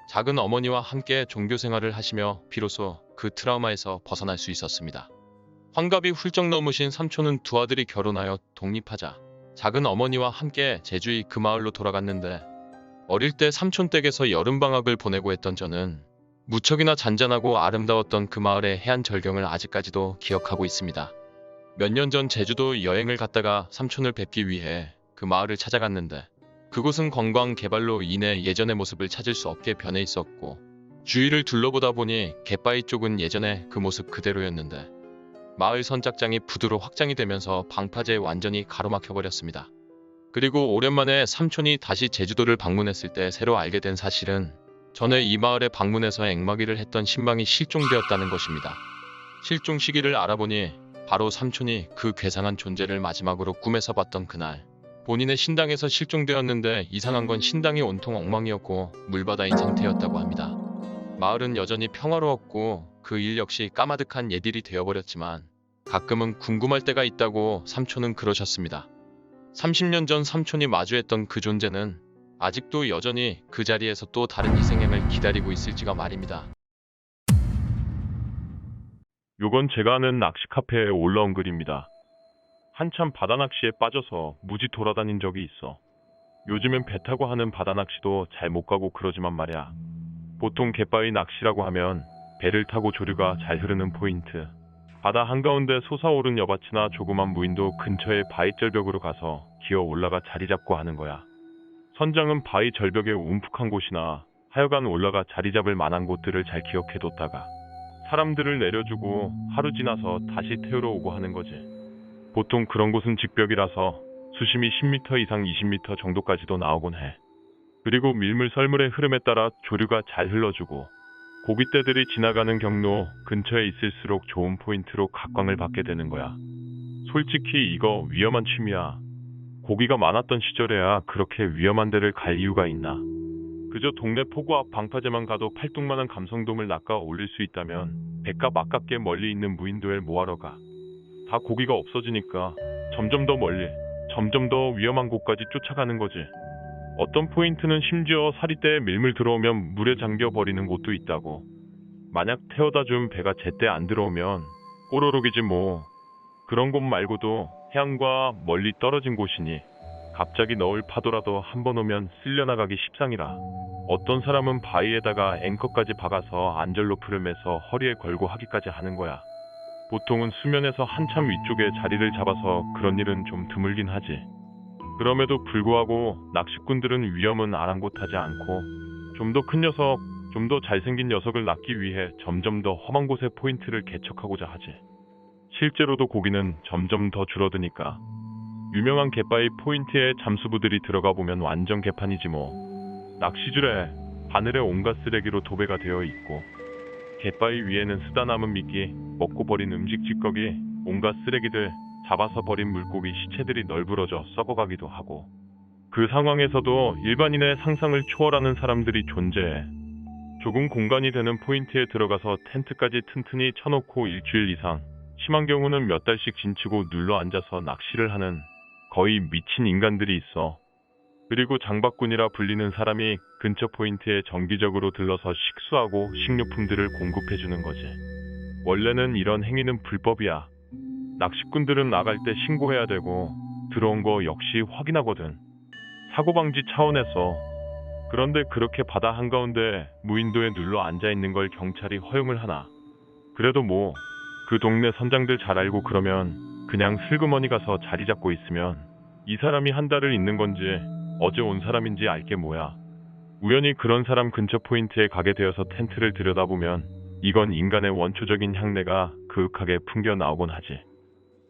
작은 어머니와 함께 종교 생활을 하시며 비로소 그 트라우마에서 벗어날 수 있었습니다. 환갑이 훌쩍 넘으신 삼촌은 두 아들이 결혼하여 독립하자 작은 어머니와 함께 제주의 그 마을로 돌아갔는데 어릴 때 삼촌 댁에서 여름방학을 보내고 했던 저는 무척이나 잔잔하고 아름다웠던 그 마을의 해안 절경을 아직까지도 기억하고 있습니다. 몇 년 전 제주도 여행을 갔다가 삼촌을 뵙기 위해 그 마을을 찾아갔는데 그곳은 관광 개발로 인해 예전의 모습을 찾을 수 없게 변해 있었고 주위를 둘러보다 보니 갯바위 쪽은 예전의 그 모습 그대로였는데 마을 선착장이 부두로 확장이 되면서 방파제에 완전히 가로막혀버렸습니다. 그리고 오랜만에 삼촌이 다시 제주도를 방문했을 때 새로 알게 된 사실은 전에 이 마을에 방문해서 앵마기를 했던 신방이 실종되었다는 것입니다. 실종 시기를 알아보니 바로 삼촌이 그 괴상한 존재를 마지막으로 꿈에서 봤던 그날 본인의 신당에서 실종되었는데 이상한 건 신당이 온통 엉망이었고 물바다인 상태였다고 합니다. 마을은 여전히 평화로웠고 그 일 역시 까마득한 옛일이 되어버렸지만 가끔은 궁금할 때가 있다고 삼촌은 그러셨습니다. 30년 전 삼촌이 마주했던 그 존재는 아직도 여전히 그 자리에서 또 다른 희생양을 기다리고 있을지가 말입니다. 요건 제가 아는 낚시 카페에 올라온 글입니다. 한참 바다 낚시에 빠져서 무지 돌아다닌 적이 있어. 요즘엔 배 타고 하는 바다 낚시도 잘 못 가고 그러지만 말이야. 보통 갯바위 낚시라고 하면 배를 타고 조류가 잘 흐르는 포인트, 바다 한가운데 솟아오른 여밭이나 조그만 무인도 근처의 바위 절벽으로 가서 기어 올라가 자리 잡고 하는 거야. 선장은 바위 절벽의 움푹한 곳이나 하여간 올라가 자리 잡을 만한 곳들을 잘 기억해뒀다가 사람들을 내려주고 하루 지나서 다시 태우러 오고 하는 거지. 보통 그런 곳은 직벽이라서 수심이 10m 이상 20m 정도까지도 나오곤 해. 그리고 밀물 썰물의 흐름에 따라 조류가 잘 흘러주고 고깃대들이 지나가는 경로 근처에 있을수록 좋은 포인트로 각광을 받게 되는 거야. 솔직히 이거 위험한 취미야. 고기가 많았던 시절에야 그렇게 위험한 데를 갈 이유가 있나. 그저 동네 포구 앞 방파제만 가도 팔뚝만한 감성돔을 낚아 올릴 수 있다면 배값 아깝게 멀리 있는 무인도에 뭐하러 가. 다 고기가 없어지니까 점점 더 멀리, 점점 더 위험한 곳까지 쫓아가는 거지. 어떤 포인트는 심지어 사리대에 밀물 들어오면 물에 잠겨버리는 곳도 있다고. 만약 태워다 준 배가 제때 안 들어오면 꼬로록이지 뭐. 그런 곳 말고도 해안과 멀리 떨어진 곳이니 갑자기 넣을 파도라도 한 번 오면 쓸려나가기 십상이라. 어떤 사람은 바위에다가 앵커까지 박아서 안전로프를 매서 허리에 걸고 하기까지 하는 거야. 보통은 수면에서 한참 위쪽에 자리를 잡아서 그런 일은 좀 드물긴 하지. 그럼에도 불구하고 낚시꾼들은 위험은 아랑곳하지 않고 좀 더 큰 녀석, 좀 더 잘생긴 녀석을 낚기 위해 점점 더 험한 곳에 포인트를 개척하고자 하지. 실제로도 고기는 점점 더 줄어드니까. 유명한 갯바위 포인트에 잠수부들이 들어가 보면 완전 개판이지 뭐. 낚시줄에 바늘에 온갖 쓰레기로 도배가 되어 있고 갯바위 위에는 쓰다 남은 미끼, 먹고 버린 음식 찌꺼기, 온갖 쓰레기들, 잡아서 버린 물고기 시체들이 널브러져 썩어가기도 하고 그 상황에서도 일반인의 상상을 초월하는 사람들이 존재해. 좁은 공간이 되는 포인트에 들어가서 텐트까지 튼튼히 쳐놓고 일주일 이상, 심한 경우는 몇 달씩 진치고 눌러 앉아서 낚시를 하는 거의 미친 인간들이 있어. 그리고 장박꾼이라 불리는 사람이 근처 포인트에 정기적으로 들러서 식수하고 식료품들을 공급해주는 거지. 원래는 이런 행위는 불법이야. 낚시꾼들은 나갈 때 신고해야 되고 들어온 거 역시 확인하거든. 사고 방지 차원에서. 그런데 그렇게 바다 한가운데 무인도에 눌러 앉아있는 걸 경찰이 허용을 하나. 그래도 뭐 그 동네 선장들 잘 알고 그러면 그냥 슬그머니 가서 자리 잡고 있으면 이 사람이 한 달을 있는 건지 어제 온 사람인지 알게 뭐야. 우연히 그런 사람 근처 포인트에 가게 되어서 텐트를 들여다보면 이건 인간의 원초적인 향내가 그윽하게 풍겨 나오곤 하지.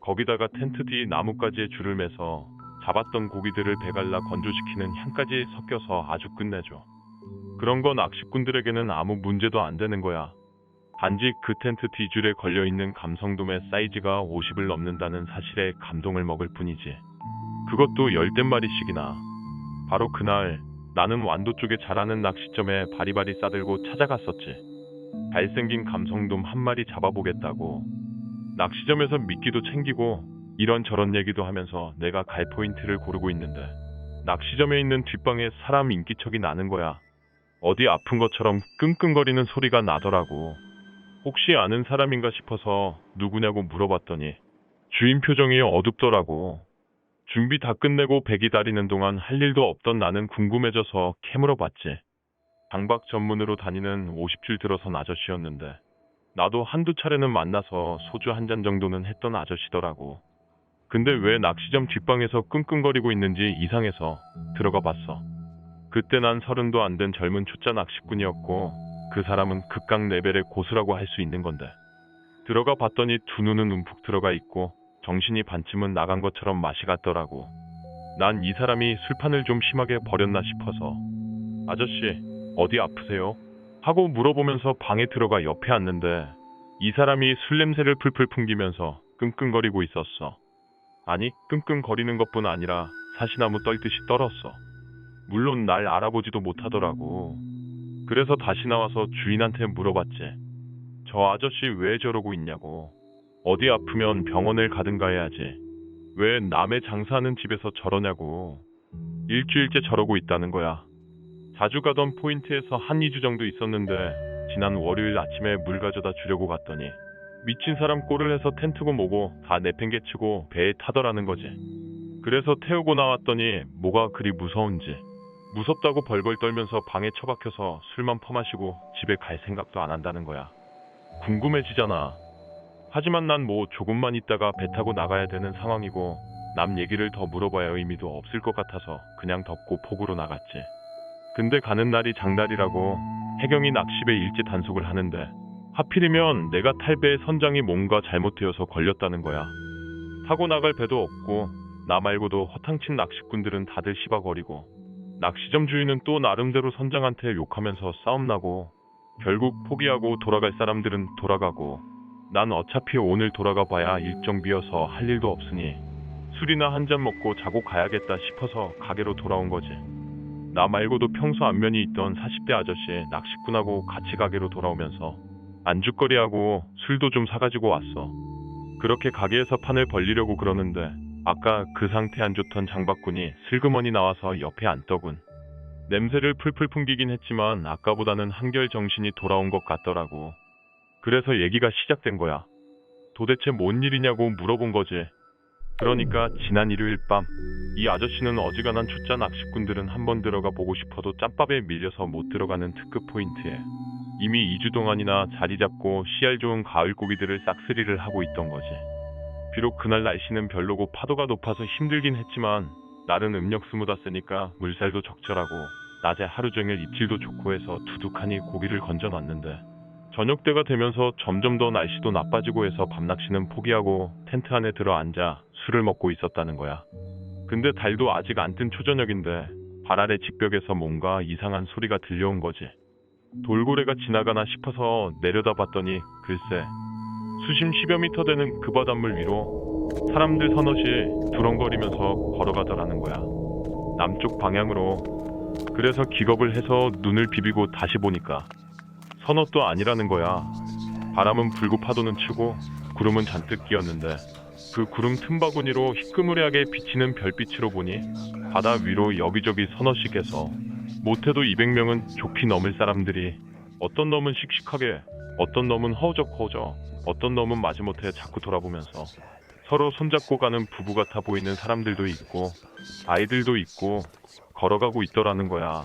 거기다가 텐트 뒤 나뭇가지에 줄을 매서 잡았던 고기들을 배갈라 건조시키는 향까지 섞여서 아주 끝내줘. 그런 거 낚시꾼들에게는 아무 문제도 안 되는 거야. 단지 그 텐트 뒤줄에 걸려있는 감성돔의 사이즈가 50을 넘는다는 사실에 감동을 먹을 뿐이지. 그것도 10마리씩이나. 바로 그날 나는 완도 쪽에 자라는 낚시점에 바리바리 싸들고 찾아갔었지. 잘생긴 감성돔 한 마리 잡아보겠다고. 낚시점에서 미끼도 챙기고 이런저런 얘기도 하면서 내가 갈 포인트를 고르고 있는데 낚시점에 있는 뒷방에 사람 인기척이 나는 거야. 어디 아픈 것처럼 끙끙거리는 소리가 나더라고. 혹시 아는 사람인가 싶어서 누구냐고 물어봤더니 주인 표정이 어둡더라고. 준비 다 끝내고 배기 다리는 동안 할 일도 없던 나는 궁금해져서 캐물어 봤지. 장박 전문으로 다니는 50줄 들어선 아저씨였는데 나도 한두 차례는 만나서 소주 한 잔 정도는 했던 아저씨더라고. 근데 왜 낚시점 뒷방에서 끙끙거리고 있는지 이상해서 들어가 봤어. 그때 난 30도 안 된 젊은 초짜 낚시꾼이었고 그 사람은 극강 레벨의 고수라고 할 수 있는 건데 들어가 봤더니 두 눈은 움푹 들어가 있고 정신이 반쯤은 나간 것처럼 맛이 갔더라고. 난 이 사람이 술판을 좀 심하게 버렸나 싶어서 아저씨 어디 아프세요? 하고 물어보면서 방에 들어가 옆에 앉는데 이 사람이 술 냄새를 풀풀 풍기면서 끙끙거리고 있었어. 아니 끙끙거리는 것뿐 아니라 사시나무 떨듯이 떨었어. 물론 날 알아보지도 못하더라고. 그래서 다시 나와서 주인한테 물어봤지. 저 아저씨 왜 저러고 있냐고. 어디 아프면 병원을 가든가 해야지. 왜 남의 장사하는 집에서 저러냐고. 일주일째 저러고 있다는 거야. 자주 가던 포인트에서 한 2주 정도 있었는데 지난 월요일 아침에 물 가져다 주려고 갔더니 미친 사람 꼴을 해서 텐트고 뭐고 다 내팽개치고 배에 타더라는 거지. 그래서 태우고 나왔더니 뭐가 그리 무서운지. 무섭다고 벌벌 떨면서 방에 처박혀서 술만 퍼마시고 집에 갈 생각도 안 한다는 거야. 궁금해지잖아. 하지만 난 뭐 조금만 있다가 배 타고 나가야 되는 상황이고 남 얘기를 더 물어봐야 의미도 없을 것 같아서 그냥 덮고 폭우로 나갔지. 근데 가는 날이 장날이라고 해경이 낚시배 일제 단속을 하는데 하필이면 내가 탈 배의 선장이 뭔가 잘못되어서 걸렸다는 거야. 타고 나갈 배도 없고 나 말고도 허탕친 낚시꾼들은 다들 시바거리고 낚시점 주인은 또 나름대로 선장한테 욕하면서 싸움나고 결국 포기하고 돌아갈 사람들은 돌아가고 난 어차피 오늘 돌아가 봐야 일정 비어서 할 일도 없으니 술이나 한 잔 먹고 자고 가야겠다 싶어서 가게로 돌아온 거지. 나 말고도 평소 안면이 있던 40대 아저씨 낚시꾼하고 같이 가게로 돌아오면서 안주거리하고 술도 좀 사가지고 왔어. 그렇게 가게에서 판을 벌리려고 그러는데 아까 그 상태 안 좋던 장박꾼이 슬그머니 나와서 옆에 앉더군. 냄새를 풀풀 풍기긴 했지만 아까보다는 한결 정신이 돌아온 것 같더라고. 그래서 얘기가 시작된 거야. 도대체 뭔 일이냐고 물어본 거지. 그러니까 지난 일요일 밤 이 아저씨는 어지간한 초짜 낚시꾼들은 한번 들어가 보고 싶어도 짬밥에 밀려서 못 들어가는 특급 포인트에 이미 2주 동안이나 자리 잡고 씨알 좋은 가을 고기들을 싹쓸이를 하고 있던 거지. 비록 그날 날씨는 별로고 파도가 높아서 힘들긴 했지만 날은 음력스보다 세니까 물살도 적절하고 낮에 하루 종일 입질도 좋고 해서 두둑하니 고기를 건져놨는데 저녁 때가 되면서 점점 더 날씨도 나빠지고 해서 밤낚시는 포기하고 텐트 안에 들어 앉아 술을 먹고 있었다는 거야. 근데 달도 아직 안 뜬 초저녁인데 발 아래 직벽에서 뭔가 이상한 소리가 들려온 거지. 돌고래가 지나가나 싶어서 내려다봤더니 글쎄 수심 10여 미터 되는 그 바닷물 위로 사람들 서너시 두렁거리면서 걸어가더라는 거야. 남쪽 방향으로. 그래서 기겁을 해서 눈을 비비고 다시 보니까 서너도 아니라는 거야. 바람은 불고 파도는 치고 구름은 잔뜩 끼었는데 그 구름 틈바구니로 희끄무레하게 비치는 별빛으로 보니 바다 위로 여기저기 서너씩에서 못해도 200명은 좋게 넘을 사람들이 어떤 놈은 씩씩하게 어떤 놈은 허우적허우적 어떤 놈은 마지못해 자꾸 돌아보면서 서로 손잡고 가는 부부 같아 보이는 사람들도 있고 아이들도 있고 걸어가고 있더라는 거야.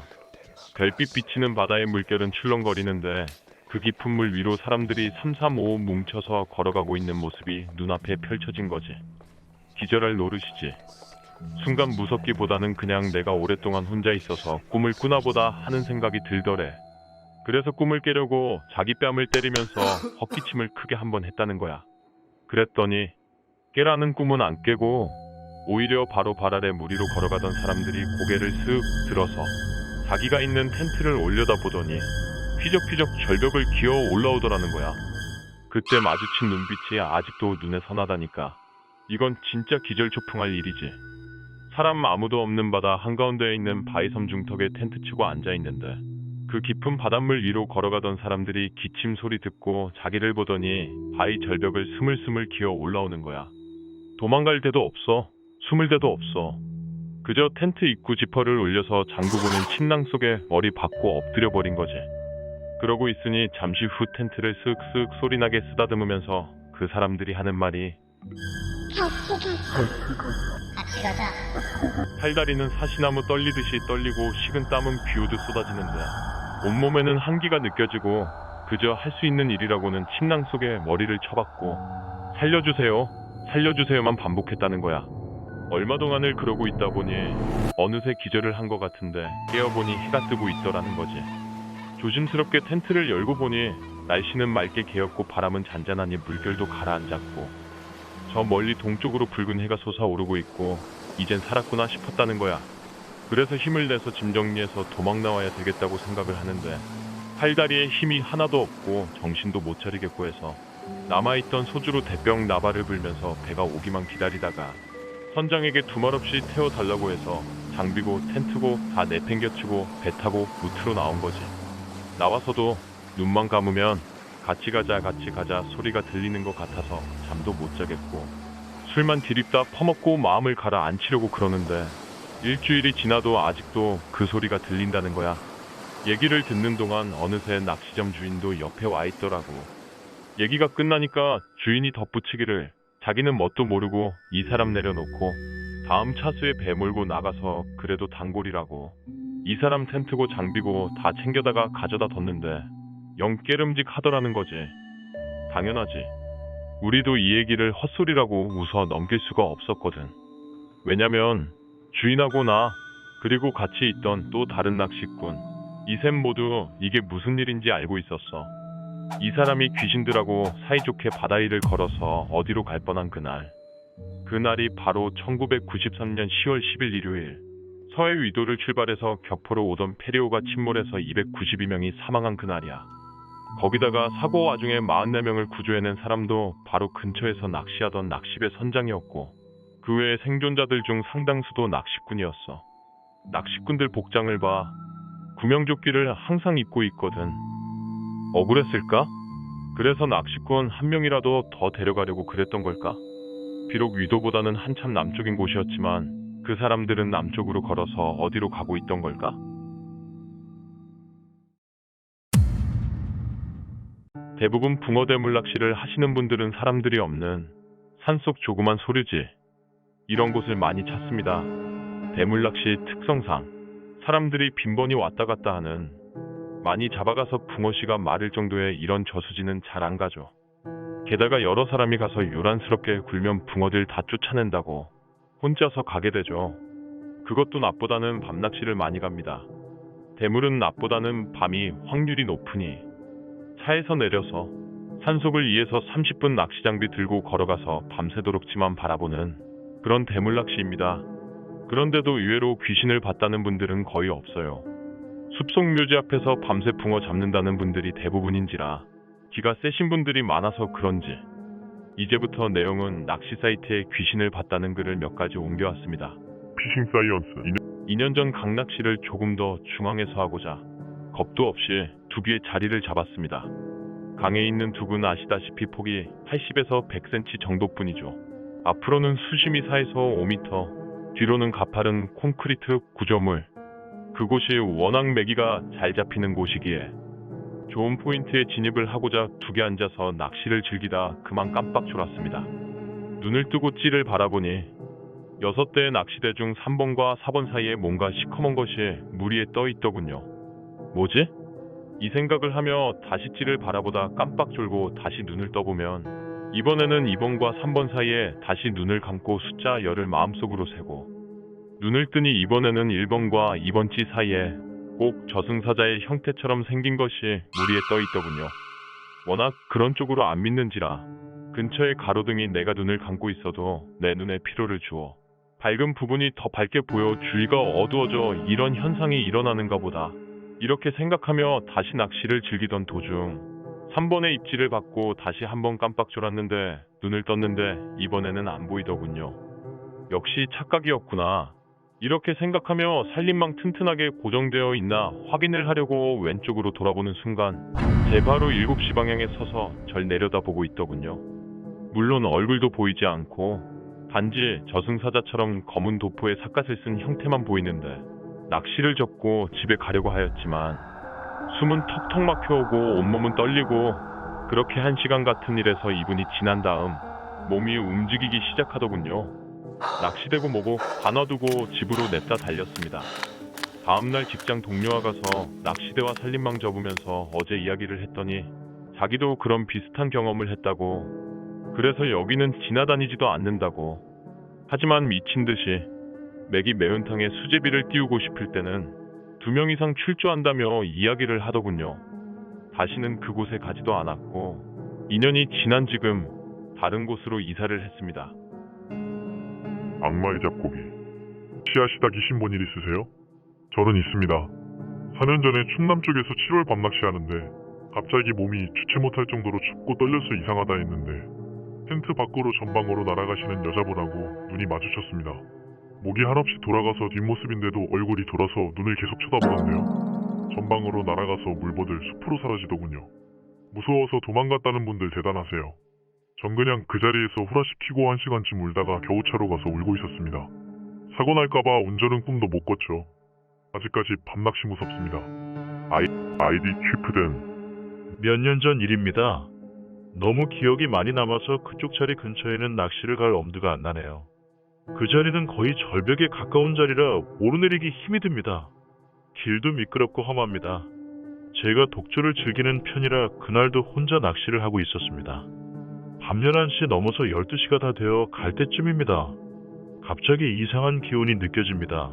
별빛 비치는 바다의 물결은 출렁거리는데 그 깊은 물 위로 사람들이 3-3-5 뭉쳐서 걸어가고 있는 모습이 눈앞에 펼쳐진 거지. 기절할 노릇이지. 순간 무섭기보다는 그냥 내가 오랫동안 혼자 있어서 꿈을 꾸나 보다 하는 생각이 들더래. 그래서 꿈을 깨려고 자기 뺨을 때리면서 헛기침을 크게 한번 했다는 거야. 그랬더니 깨라는 꿈은 안 깨고 오히려 바로 발 아래 무리로 걸어가던 사람들이 고개를 슥 들어서 자기가 있는 텐트를 올려다보더니 휘적휘적 절벽을 기어 올라오더라는 거야. 그때 마주친 눈빛이 아직도 눈에 선하다니까. 이건 진짜 기절초풍할 일이지. 사람 아무도 없는 바다 한가운데에 있는 바위섬 중턱에 텐트 치고 앉아 있는데 그 깊은 바닷물 위로 걸어가던 사람들이 기침 소리 듣고 자기를 보더니 바위 절벽을 스물스물 기어 올라오는 거야. 도망갈 데도 없어. 숨을 데도 없어. 그저 텐트 입구 지퍼를 올려서 장구보는 침낭 속에 머리 박고 엎드려 버린 거지. 그러고 있으니 잠시 후 텐트를 쓱쓱 소리나게 쓰다듬으면서 그 사람들이 하는 말이 같이 가자. 팔다리는 사시나무 떨리듯이 떨리고 식은땀은 비오듯 쏟아지는데 온몸에는 한기가 느껴지고 그저 할 수 있는 일이라고는 침낭 속에 머리를 쳐박고 살려주세요, 살려주세요만 반복했다는 거야. 얼마 동안을 그러고 있다 보니 어느새 기절을 한 것 같은데 깨어보니 해가 뜨고 있더라는 거지. 조심스럽게 텐트를 열고 보니 날씨는 맑게 개었고 바람은 잔잔하니 물결도 가라앉았고 저 멀리 동쪽으로 붉은 해가 솟아오르고 있고 이젠 살았구나 싶었다는 거야. 그래서 힘을 내서 짐 정리해서 도망 나와야 되겠다고 생각을 하는데 팔다리에 힘이 하나도 없고 정신도 못 차리겠고 해서 남아있던 소주로 대병 나발을 불면서 배가 오기만 기다리다가 선장에게 두말 없이 태워달라고 해서 장비고 텐트고 다 내팽겨치고 배 타고 무트로 나온 거지. 나와서도 눈만 감으면 같이 가자 소리가 들리는 것 같아서 잠도 못 자겠고 술만 디립다 퍼먹고 마음을 가라앉히려고 그러는데 일주일이 지나도 아직도 그 소리가 들린다는 거야. 얘기를 듣는 동안 어느새 낚시점 주인도 옆에 와 있더라고. 얘기가 끝나니까 주인이 덧붙이기를 자기는 뭣도 모르고 이 사람 내려놓고 다음 차수에 배 몰고 나가서 그래도 단골이라고 이 사람 텐트고 장비고 다 챙겨다가 가져다 뒀는데 영 깨름직하더라는 거지. 당연하지. 우리도 이 얘기를 헛소리라고 웃어 넘길 수가 없었거든. 왜냐면 주인하고 나 그리고 같이 있던 또 다른 낚시꾼 이 셋 모두 이게 무슨 일인지 알고 있었어. 이 사람이 귀신들하고 사이좋게 바다 위를 걸어서 어디로 갈 뻔한 그날. 그날이 바로 1993년 10월 10일 일요일. 서해 위도를 출발해서 격포로 오던 페리오가 침몰해서 292명이 사망한 그날이야. 거기다가 사고 와중에 44명을 구조해낸 사람도 바로 근처에서 낚시하던 낚시배 선장이었고 그 외에 생존자들 중 상당수도 낚시꾼이었어. 낚시꾼들 복장을 봐. 구명조끼를 항상 입고 있거든. 억울했을까? 그래서 낚시꾼 한 명이라도 더 데려가려고 그랬던 걸까? 비록 위도보다는 한참 남쪽인 곳이었지만 그 사람들은 남쪽으로 걸어서 어디로 가고 있던 걸까? 대부분 붕어대물 낚시를 하시는 분들은 사람들이 없는 산속 조그만 소류지 이런 곳을 많이 찾습니다. 대물 낚시 특성상 사람들이 빈번히 왔다 갔다 하는 많이 잡아가서 붕어씨가 마를 정도의 이런 저수지는 잘 안 가죠. 게다가 여러 사람이 가서 요란스럽게 굴면 붕어들 다 쫓아낸다고 혼자서 가게 되죠. 그것도 낮보다는 밤 낚시를 많이 갑니다. 대물은 낮보다는 밤이 확률이 높으니 차에서 내려서 산속을 2에서 30분 낚시 장비 들고 걸어가서 밤새도록 지만 바라보는 그런 대물 낚시입니다. 그런데도 의외로 귀신을 봤다는 분들은 거의 없어요. 숲속 묘지 앞에서 밤새 붕어 잡는다는 분들이 대부분인지라 기가 세신 분들이 많아서 그런지 이제부터 내용은 낚시 사이트에 귀신을 봤다는 글을 몇 가지 옮겨왔습니다. 피싱 사이언스 2년 전 강낚시를 조금 더 중앙에서 하고자 겁도 없이 두비의 자리를 잡았습니다. 강에 있는 두군 아시다시피 폭이 80에서 100cm 정도뿐이죠. 앞으로는 수심이 4에서 5m, 뒤로는 가파른 콘크리트 구조물. 그곳이 워낙 매기가 잘 잡히는 곳이기에 좋은 포인트에 진입을 하고자 두개 앉아서 낚시를 즐기다 그만 깜빡 졸았습니다. 눈을 뜨고 찌를 바라보니 6대의 낚시대 중 3번과 4번 사이에 뭔가 시커먼 것이 물 위에 떠 있더군요. 뭐지? 이 생각을 하며 다시 찌를 바라보다 깜빡 졸고 다시 눈을 떠보면 이번에는 2번과 3번 사이에 다시 눈을 감고 숫자 10을 마음속으로 세고 눈을 뜨니 이번에는 1번과 2번 찌 사이에 꼭 저승사자의 형태처럼 생긴 것이 물 위에 떠 있더군요. 워낙 그런 쪽으로 안 믿는지라 근처의 가로등이 내가 눈을 감고 있어도 내 눈에 피로를 주어 밝은 부분이 더 밝게 보여 주위가 어두워져 이런 현상이 일어나는가 보다. 이렇게 생각하며 다시 낚시를 즐기던 도중 3번의 입질을 받고 다시 한번 깜빡 졸았는데 눈을 떴는데 이번에는 안 보이더군요. 역시 착각이었구나. 이렇게 생각하며 살림망 튼튼하게 고정되어 있나 확인을 하려고 왼쪽으로 돌아보는 순간 제 바로 7시 방향에 서서 절 내려다보고 있더군요. 물론 얼굴도 보이지 않고 단지 저승사자처럼 검은 도포에 삿갓을 쓴 형태만 보이는데 낚시를 접고 집에 가려고 하였지만 숨은 턱턱 막혀오고 온몸은 떨리고 그렇게 1시간 같은 일에서 이분이 지난 다음 몸이 움직이기 시작하더군요. 낚시대고 뭐고 가놔두고 집으로 냈다 달렸습니다. 다음날 직장 동료와 가서 낚시대와 살림망 접으면서 어제 이야기를 했더니 자기도 그런 비슷한 경험을 했다고, 그래서 여기는 지나다니지도 않는다고, 하지만 미친 듯이 맥이 매운탕에 수제비를 띄우고 싶을 때는 2명 이상 출조한다며 이야기를 하더군요. 다시는 그곳에 가지도 않았고 2년이 지난 지금 다른 곳으로 이사를 했습니다. 악마의 잡고기. 시야시다 귀신 본 일 있으세요? 저는 있습니다. 4년 전에 충남 쪽에서 7월 밤낚시하는데 갑자기 몸이 주체 못할 정도로 춥고 떨려서 이상하다 했는데 텐트 밖으로 전방으로 날아가시는 여자분하고 눈이 마주쳤습니다. 목이 한없이 돌아가서 뒷모습인데도 얼굴이 돌아서 눈을 계속 쳐다보던데요. 전방으로 날아가서 물보들 숲으로 사라지더군요. 무서워서 도망갔다는 분들 대단하세요. 전 그냥 그 자리에서 후라시 키고 1시간쯤 울다가 겨우 차로 가서 울고 있었습니다. 사고 날까봐 운전은 꿈도 못 꿨죠. 아직까지 밤낚시 무섭습니다. 아이디 큐프든. 몇 년 전 일입니다. 너무 기억이 많이 남아서 그쪽 자리 근처에는 낚시를 갈 엄두가 안 나네요. 그 자리는 거의 절벽에 가까운 자리라 오르내리기 힘이 듭니다. 길도 미끄럽고 험합니다. 제가 독조를 즐기는 편이라 그날도 혼자 낚시를 하고 있었습니다. 밤 11시 넘어서 12시가 다 되어 갈 때쯤입니다. 갑자기 이상한 기운이 느껴집니다.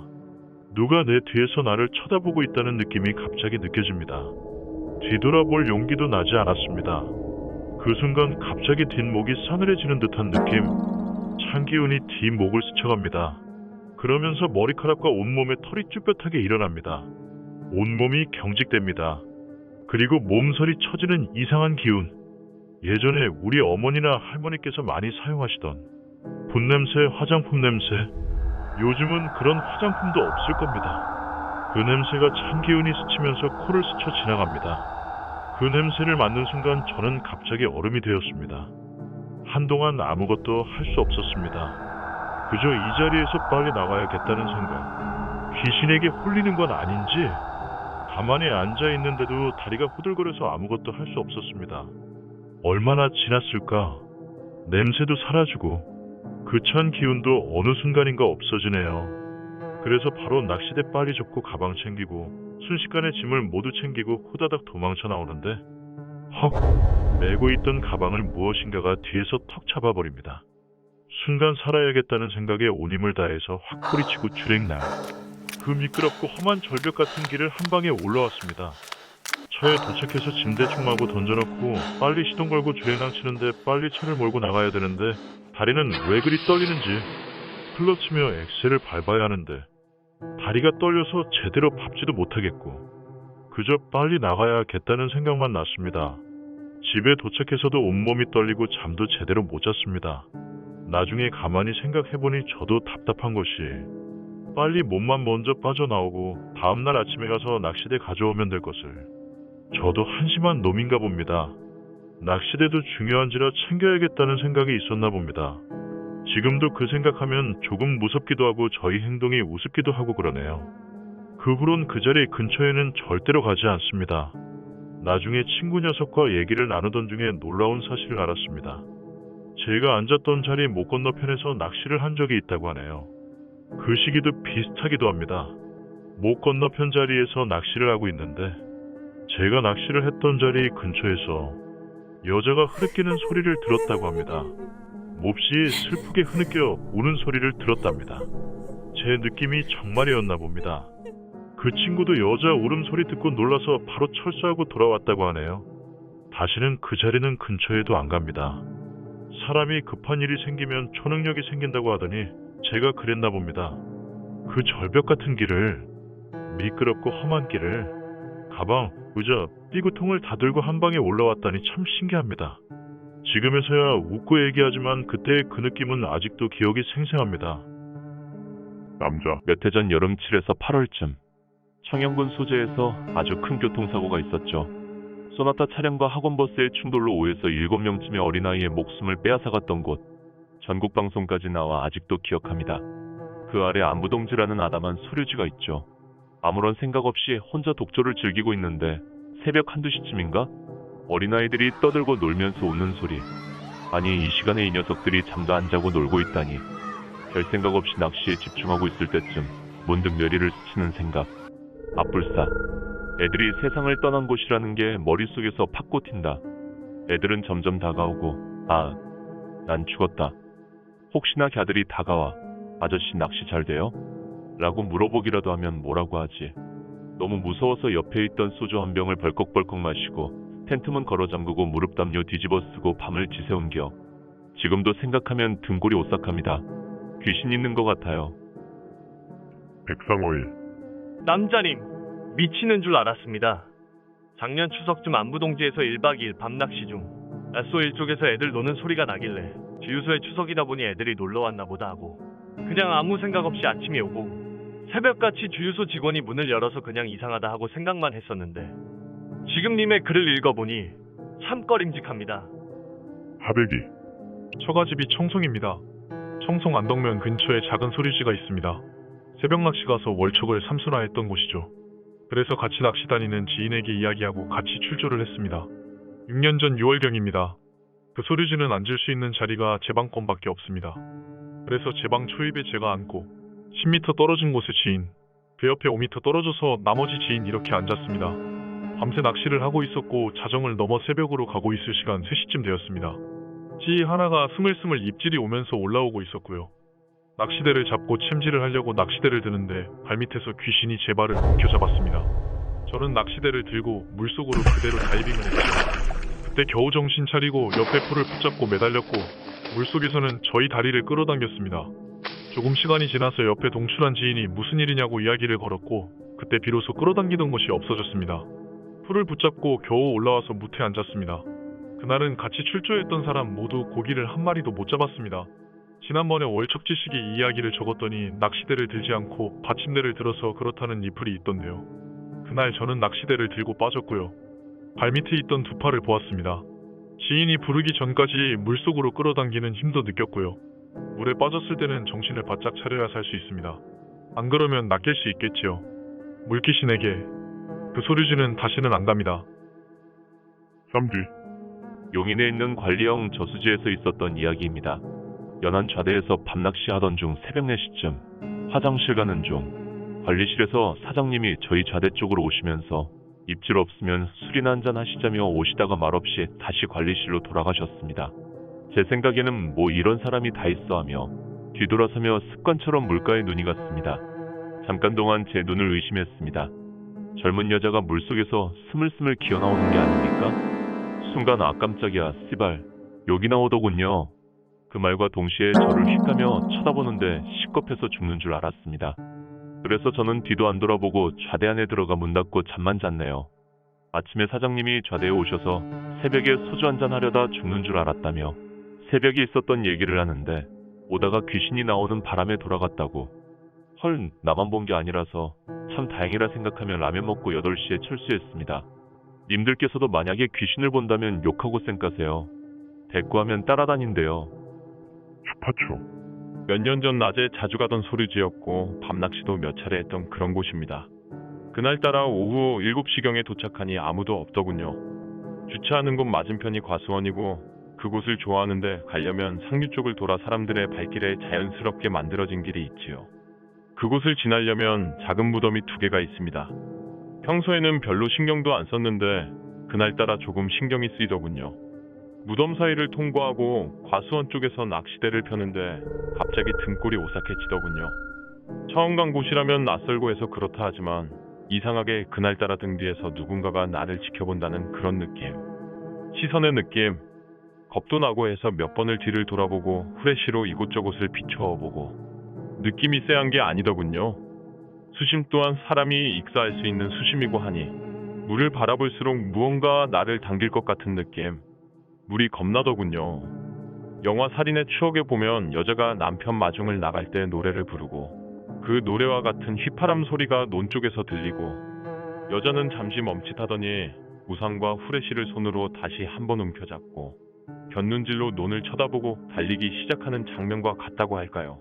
누가 내 뒤에서 나를 쳐다보고 있다는 느낌이 갑자기 느껴집니다. 뒤돌아볼 용기도 나지 않았습니다. 그 순간 갑자기 뒷목이 싸늘해지는 듯한 느낌, 찬 기운이 뒷목을 스쳐갑니다. 그러면서 머리카락과 온몸에 털이 쭈뼛하게 일어납니다. 온몸이 경직됩니다. 그리고 몸서리 처지는 이상한 기운, 예전에 우리 어머니나 할머니께서 많이 사용하시던 분냄새, 화장품 냄새, 요즘은 그런 화장품도 없을 겁니다. 그 냄새가 찬 기운이 스치면서 코를 스쳐 지나갑니다. 그 냄새를 맡는 순간 저는 갑자기 얼음이 되었습니다. 한동안 아무것도 할 수 없었습니다. 그저 이 자리에서 빨리 나가야겠다는 생각. 귀신에게 홀리는 건 아닌지 가만히 앉아있는데도 다리가 후들거려서 아무것도 할 수 없었습니다. 얼마나 지났을까? 냄새도 사라지고 그 찬 기운도 어느 순간인가 없어지네요. 그래서 바로 낚시대 빨리 접고 가방 챙기고 순식간에 짐을 모두 챙기고 호다닥 도망쳐 나오는데 헉! 메고 있던 가방을 무엇인가가 뒤에서 턱 잡아버립니다. 순간 살아야겠다는 생각에 온 힘을 다해서 확 뿌리치고 주랭날. 그 미끄럽고 험한 절벽 같은 길을 한 방에 올라왔습니다. 차에 도착해서 짐 대충하고 던져놓고 빨리 시동 걸고 주행랑 치는데 빨리 차를 몰고 나가야 되는데 다리는 왜 그리 떨리는지 클러치며 엑셀을 밟아야 하는데 다리가 떨려서 제대로 밟지도 못하겠고 그저 빨리 나가야겠다는 생각만 났습니다. 집에 도착해서도 온몸이 떨리고 잠도 제대로 못 잤습니다. 나중에 가만히 생각해보니 저도 답답한 것이 빨리 몸만 먼저 빠져나오고 다음날 아침에 가서 낚시대 가져오면 될 것을. 저도 한심한 놈인가 봅니다. 낚시대도 중요한지라 챙겨야겠다는 생각이 있었나 봅니다. 지금도 그 생각하면 조금 무섭기도 하고 저희 행동이 우습기도 하고 그러네요. 그 후론 그 자리 근처에는 절대로 가지 않습니다. 나중에 친구 녀석과 얘기를 나누던 중에 놀라운 사실을 알았습니다. 제가 앉았던 자리 목 건너편에서 낚시를 한 적이 있다고 하네요. 그 시기도 비슷하기도 합니다. 목 건너편 자리에서 낚시를 하고 있는데 제가 낚시를 했던 자리 근처에서 여자가 흐느끼는 소리를 들었다고 합니다. 몹시 슬프게 흐느껴 우는 소리를 들었답니다. 제 느낌이 정말이었나 봅니다. 그 친구도 여자 울음소리 듣고 놀라서 바로 철수하고 돌아왔다고 하네요. 다시는 그 자리는 근처에도 안 갑니다. 사람이 급한 일이 생기면 초능력이 생긴다고 하더니 제가 그랬나 봅니다. 그 절벽 같은 길을, 미끄럽고 험한 길을 가방, 의자, 삐구통을 다 들고 한 방에 올라왔다니 참 신기합니다. 지금에서야 웃고 얘기하지만 그때의 그 느낌은 아직도 기억이 생생합니다. 남자. 몇 해 전 여름 7에서 8월쯤 청양군 소재에서 아주 큰 교통사고가 있었죠. 소나타 차량과 학원버스의 충돌로 5에서 7명쯤의 어린아이의 목숨을 빼앗아갔던 곳. 전국 방송까지 나와 아직도 기억합니다. 그 아래 안부동지라는 아담한 소류지가 있죠. 아무런 생각 없이 혼자 독조를 즐기고 있는데 새벽 1~2시쯤인가? 어린아이들이 떠들고 놀면서 웃는 소리. 아니, 이 시간에 이 녀석들이 잠도 안 자고 놀고 있다니. 별 생각 없이 낚시에 집중하고 있을 때쯤 문득 뇌리를 스치는 생각. 앞불사. 애들이 세상을 떠난 곳이라는 게 머릿속에서 팍 꽂힌다. 애들은 점점 다가오고, 아, 난 죽었다. 혹시나 걔들이 다가와, 아저씨 낚시 잘 돼요? 라고 물어보기라도 하면 뭐라고 하지. 너무 무서워서 옆에 있던 소주 한 병을 벌컥벌컥 마시고 텐트문 걸어 잠그고 무릎 담요 뒤집어 쓰고 밤을 지새운겨. 지금도 생각하면 등골이 오싹합니다. 귀신 있는 것 같아요. 백상어일. 남자님, 미치는 줄 알았습니다. 작년 추석쯤 안부동지에서 1박 2일 밤낚시 중 야쏘 일쪽에서 애들 노는 소리가 나길래 주유소에 추석이다 보니 애들이 놀러 왔나 보다 하고 그냥 아무 생각 없이 아침에 오고 새벽같이 주유소 직원이 문을 열어서 그냥 이상하다 하고 생각만 했었는데 지금 님의 글을 읽어보니 참 꺼림직합니다. 하백이. 처가집이 청송입니다. 청송 안덕면 근처에 작은 소류지가 있습니다. 새벽 낚시 가서 월척을 삼순화했던 곳이죠. 그래서 같이 낚시 다니는 지인에게 이야기하고 같이 출조를 했습니다. 6년 전 6월경입니다. 그 소류지는 앉을 수 있는 자리가 제 방권밖에 없습니다. 그래서 제 방 초입에 제가 앉고 10m 떨어진 곳에 지인, 그 옆에 5m 떨어져서 나머지 지인 이렇게 앉았습니다. 밤새 낚시를 하고 있었고 자정을 넘어 새벽으로 가고 있을 시간 3시쯤 되었습니다. 찌 하나가 스물스물 입질이 오면서 올라오고 있었고요. 낚시대를 잡고 챔질을 하려고 낚시대를 드는데 발밑에서 귀신이 제 발을 움켜잡았습니다. 저는 낚시대를 들고 물속으로 그대로 다이빙을 했죠. 그때 겨우 정신 차리고 옆에 풀을 붙잡고 매달렸고 물속에서는 저희 다리를 끌어당겼습니다. 조금 시간이 지나서 옆에 동출한 지인이 무슨 일이냐고 이야기를 걸었고 그때 비로소 끌어당기던 것이 없어졌습니다. 풀을 붙잡고 겨우 올라와서 무트에 앉았습니다. 그날은 같이 출조했던 사람 모두 고기를 한 마리도 못 잡았습니다. 지난번에 월척지식이 이 이야기를 적었더니 낚시대를 들지 않고 받침대를 들어서 그렇다는 리플이 있던데요. 그날 저는 낚시대를 들고 빠졌고요. 발밑에 있던 두 팔을 보았습니다. 지인이 부르기 전까지 물속으로 끌어당기는 힘도 느꼈고요. 물에 빠졌을 때는 정신을 바짝 차려야 살 수 있습니다. 안 그러면 낚일 수 있겠지요. 물귀신에게 그 소류지는 다시는 안 갑니다. 3D. 용인에 있는 관리형 저수지에서 있었던 이야기입니다. 연안 좌대에서 밤낚시 하던 중 새벽 4시쯤 화장실 가는 중 관리실에서 사장님이 저희 좌대 쪽으로 오시면서 입질 없으면 술이나 한잔 하시자며 오시다가 말없이 다시 관리실로 돌아가셨습니다. 제 생각에는 뭐 이런 사람이 다 있어 하며 뒤돌아서며 습관처럼 물가에 눈이 갔습니다. 잠깐 동안 제 눈을 의심했습니다. 젊은 여자가 물속에서 스물스물 기어나오는 게 아닙니까? 순간 아 깜짝이야 씨발 여기 나오더군요. 그 말과 동시에 저를 휙하며 쳐다보는데 시겁해서 죽는 줄 알았습니다. 그래서 저는 뒤도 안 돌아보고 좌대 안에 들어가 문 닫고 잠만 잤네요. 아침에 사장님이 좌대에 오셔서 새벽에 소주 한잔 하려다 죽는 줄 알았다며 새벽에 있었던 얘기를 하는데 오다가 귀신이 나오는 바람에 돌아갔다고. 헐, 나만 본 게 아니라서 참 다행이라 생각하며 라면 먹고 8시에 철수했습니다. 님들께서도 만약에 귀신을 본다면 욕하고 쌩까세요. 대꾸하면 따라다닌대요. 슈파초. 몇 년 전 낮에 자주 가던 소류지였고 밤낚시도 몇 차례 했던 그런 곳입니다. 그날따라 오후 7시경에 도착하니 아무도 없더군요. 주차하는 곳 맞은편이 과수원이고 그곳을 좋아하는데 가려면 상류 쪽을 돌아 사람들의 발길에 자연스럽게 만들어진 길이 있지요. 그곳을 지나려면 작은 무덤이 2개가 있습니다. 평소에는 별로 신경도 안 썼는데 그날따라 조금 신경이 쓰이더군요. 무덤 사이를 통과하고 과수원 쪽에서 낚시대를 펴는데 갑자기 등골이 오싹해지더군요. 처음 간 곳이라면 낯설고 해서 그렇다 하지만 이상하게 그날따라 등 뒤에서 누군가가 나를 지켜본다는 그런 느낌. 시선의 느낌. 겁도 나고 해서 몇 번을 뒤를 돌아보고 후레쉬로 이곳저곳을 비춰보고 느낌이 쎄한 게 아니더군요. 수심 또한 사람이 익사할 수 있는 수심이고 하니 물을 바라볼수록 무언가 나를 당길 것 같은 느낌. 물이 겁나더군요. 영화 살인의 추억에 보면 여자가 남편 마중을 나갈 때 노래를 부르고 그 노래와 같은 휘파람 소리가 논 쪽에서 들리고 여자는 잠시 멈칫하더니 우산과 후레쉬를 손으로 다시 한번 움켜잡고 곁눈질로 논을 쳐다보고 달리기 시작하는 장면과 같다고 할까요?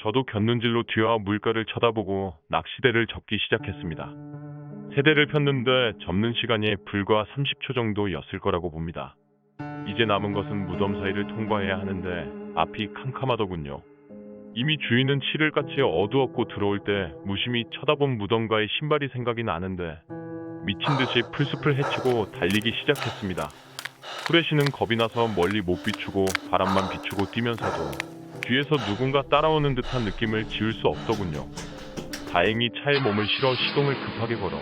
저도 곁눈질로 뒤와 물가를 쳐다보고 낚시대를 접기 시작했습니다. 세대를 폈는데 접는 시간이 불과 30초 정도였을 거라고 봅니다. 이제 남은 것은 무덤 사이를 통과해야 하는데 앞이 캄캄하더군요. 이미 주인은 칠흑같이 어두웠고 들어올 때 무심히 쳐다본 무덤가의 신발이 생각이 나는데 미친 듯이 풀숲을 헤치고 달리기 시작했습니다. 후레쉬는 겁이 나서 멀리 못 비추고 바람만 비추고 뛰면서도 뒤에서 누군가 따라오는 듯한 느낌을 지울 수 없더군요. 다행히 차에 몸을 실어 시동을 급하게 걸어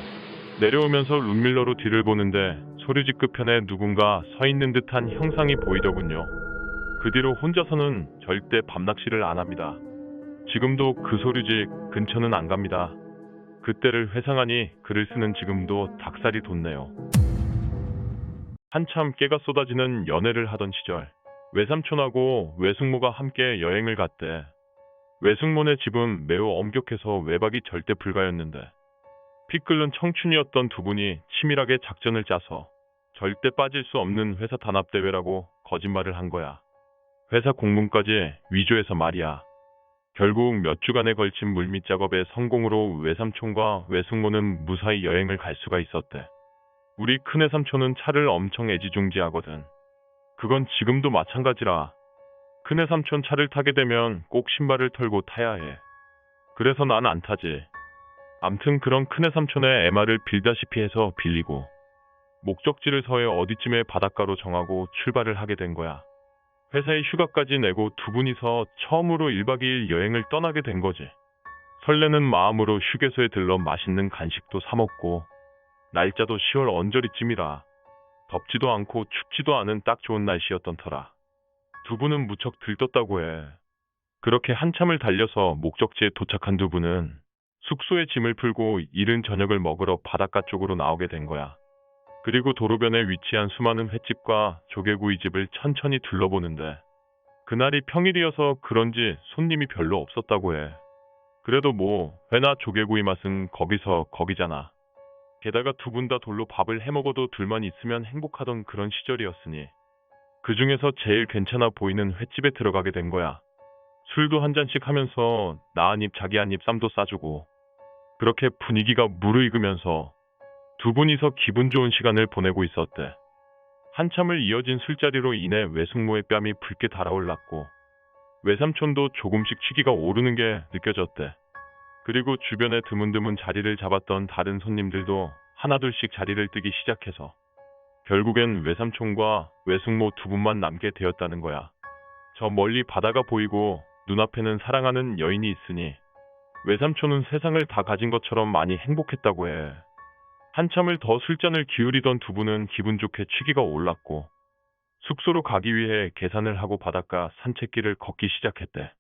내려오면서 룸밀러로 뒤를 보는데 소류지 끝편에 누군가 서 있는 듯한 형상이 보이더군요. 그 뒤로 혼자서는 절대 밤낚시를 안 합니다. 지금도 그 소류지 근처는 안 갑니다. 그때를 회상하니 글을 쓰는 지금도 닭살이 돋네요. 한참 깨가 쏟아지는 연애를 하던 시절, 외삼촌하고 외숙모가 함께 여행을 갔대. 외숙모네 집은 매우 엄격해서 외박이 절대 불가였는데 피 끓는 청춘이었던 두 분이 치밀하게 작전을 짜서 절대 빠질 수 없는 회사 단합대회라고 거짓말을 한 거야. 회사 공문까지 위조해서 말이야. 결국 몇 주간에 걸친 물밑 작업의 성공으로 외삼촌과 외숙모는 무사히 여행을 갈 수가 있었대. 우리 큰애 삼촌은 차를 엄청 애지중지하거든. 그건 지금도 마찬가지라. 큰애 삼촌 차를 타게 되면 꼭 신발을 털고 타야 해. 그래서 난 안 타지. 암튼 그런 큰애 삼촌의 MR을 빌다시피 해서 빌리고 목적지를 서해 어디쯤에 바닷가로 정하고 출발을 하게 된 거야. 회사에 휴가까지 내고 두 분이서 처음으로 1박 2일 여행을 떠나게 된 거지. 설레는 마음으로 휴게소에 들러 맛있는 간식도 사 먹고 날짜도 10월 언저리쯤이라 덥지도 않고 춥지도 않은 딱 좋은 날씨였던 터라. 두 분은 무척 들떴다고 해. 그렇게 한참을 달려서 목적지에 도착한 두 분은 숙소에 짐을 풀고 이른 저녁을 먹으러 바닷가 쪽으로 나오게 된 거야. 그리고 도로변에 위치한 수많은 횟집과 조개구이집을 천천히 둘러보는데 그날이 평일이어서 그런지 손님이 별로 없었다고 해. 그래도 뭐 회나 조개구이 맛은 거기서 거기잖아. 게다가 두 분 다 돌로 밥을 해먹어도 둘만 있으면 행복하던 그런 시절이었으니 그 중에서 제일 괜찮아 보이는 횟집에 들어가게 된 거야. 술도 한 잔씩 하면서 나 한 입 자기 한 입 쌈도 싸주고 그렇게 분위기가 무르익으면서 두 분이서 기분 좋은 시간을 보내고 있었대. 한참을 이어진 술자리로 인해 외숙모의 뺨이 붉게 달아올랐고 외삼촌도 조금씩 취기가 오르는 게 느껴졌대. 그리고 주변에 드문드문 자리를 잡았던 다른 손님들도 하나둘씩 자리를 뜨기 시작해서 결국엔 외삼촌과 외숙모 두 분만 남게 되었다는 거야. 저 멀리 바다가 보이고 눈앞에는 사랑하는 여인이 있으니 외삼촌은 세상을 다 가진 것처럼 많이 행복했다고 해. 한참을 더 술잔을 기울이던 두 분은 기분 좋게 취기가 올랐고 숙소로 가기 위해 계산을 하고 바닷가 산책길을 걷기 시작했대.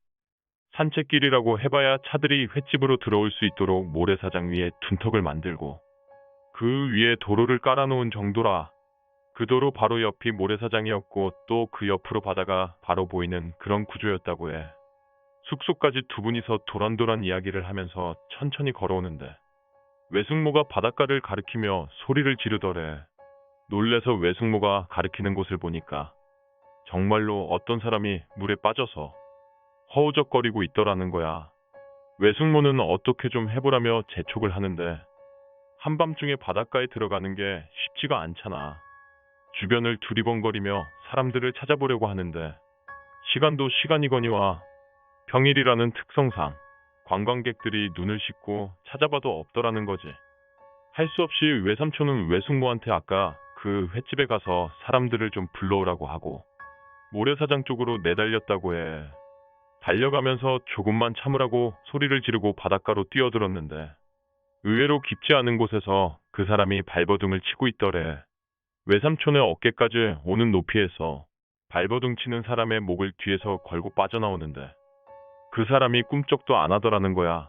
산책길이라고 해봐야 차들이 횟집으로 들어올 수 있도록 모래사장 위에 둔턱을 만들고 그 위에 도로를 깔아놓은 정도라. 그 도로 바로 옆이 모래사장이었고 또 그 옆으로 바다가 바로 보이는 그런 구조였다고 해. 숙소까지 두 분이서 도란도란 이야기를 하면서 천천히 걸어오는데 외숙모가 바닷가를 가리키며 소리를 지르더래. 놀래서 외숙모가 가리키는 곳을 보니까 정말로 어떤 사람이 물에 빠져서 허우적거리고 있더라는 거야. 외숙모는 어떻게 좀 해보라며 재촉을 하는데 한밤중에 바닷가에 들어가는 게 쉽지가 않잖아. 주변을 두리번거리며 사람들을 찾아보려고 하는데 시간도 시간이거니와 평일이라는 특성상 관광객들이 눈을 씻고 찾아봐도 없더라는 거지. 할 수 없이 외삼촌은 외숙모한테 아까 그 횟집에 가서 사람들을 좀 불러오라고 하고 모래사장 쪽으로 내달렸다고 해. 달려가면서 조금만 참으라고 소리를 지르고 바닷가로 뛰어들었는데 의외로 깊지 않은 곳에서 그 사람이 발버둥을 치고 있더래. 외삼촌의 어깨까지 오는 높이에서 발버둥 치는 사람의 목을 뒤에서 걸고 빠져나오는데 그 사람이 꿈쩍도 안 하더라는 거야.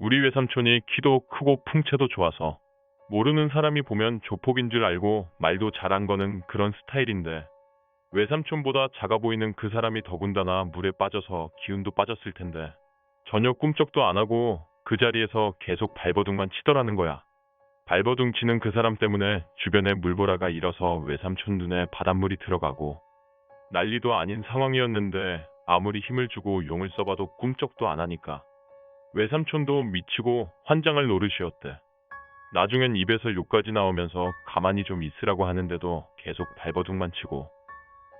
우리 외삼촌이 키도 크고 풍채도 좋아서 모르는 사람이 보면 조폭인 줄 알고 말도 잘한 거는 그런 스타일인데 외삼촌보다 작아 보이는 그 사람이 더군다나 물에 빠져서 기운도 빠졌을 텐데 전혀 꿈쩍도 안 하고 그 자리에서 계속 발버둥만 치더라는 거야. 발버둥 치는 그 사람 때문에 주변에 물보라가 일어서 외삼촌 눈에 바닷물이 들어가고 난리도 아닌 상황이었는데 아무리 힘을 주고 용을 써봐도 꿈쩍도 안 하니까 외삼촌도 미치고 환장할 노릇이었대. 나중엔 입에서 욕까지 나오면서 가만히 좀 있으라고 하는데도 계속 발버둥만 치고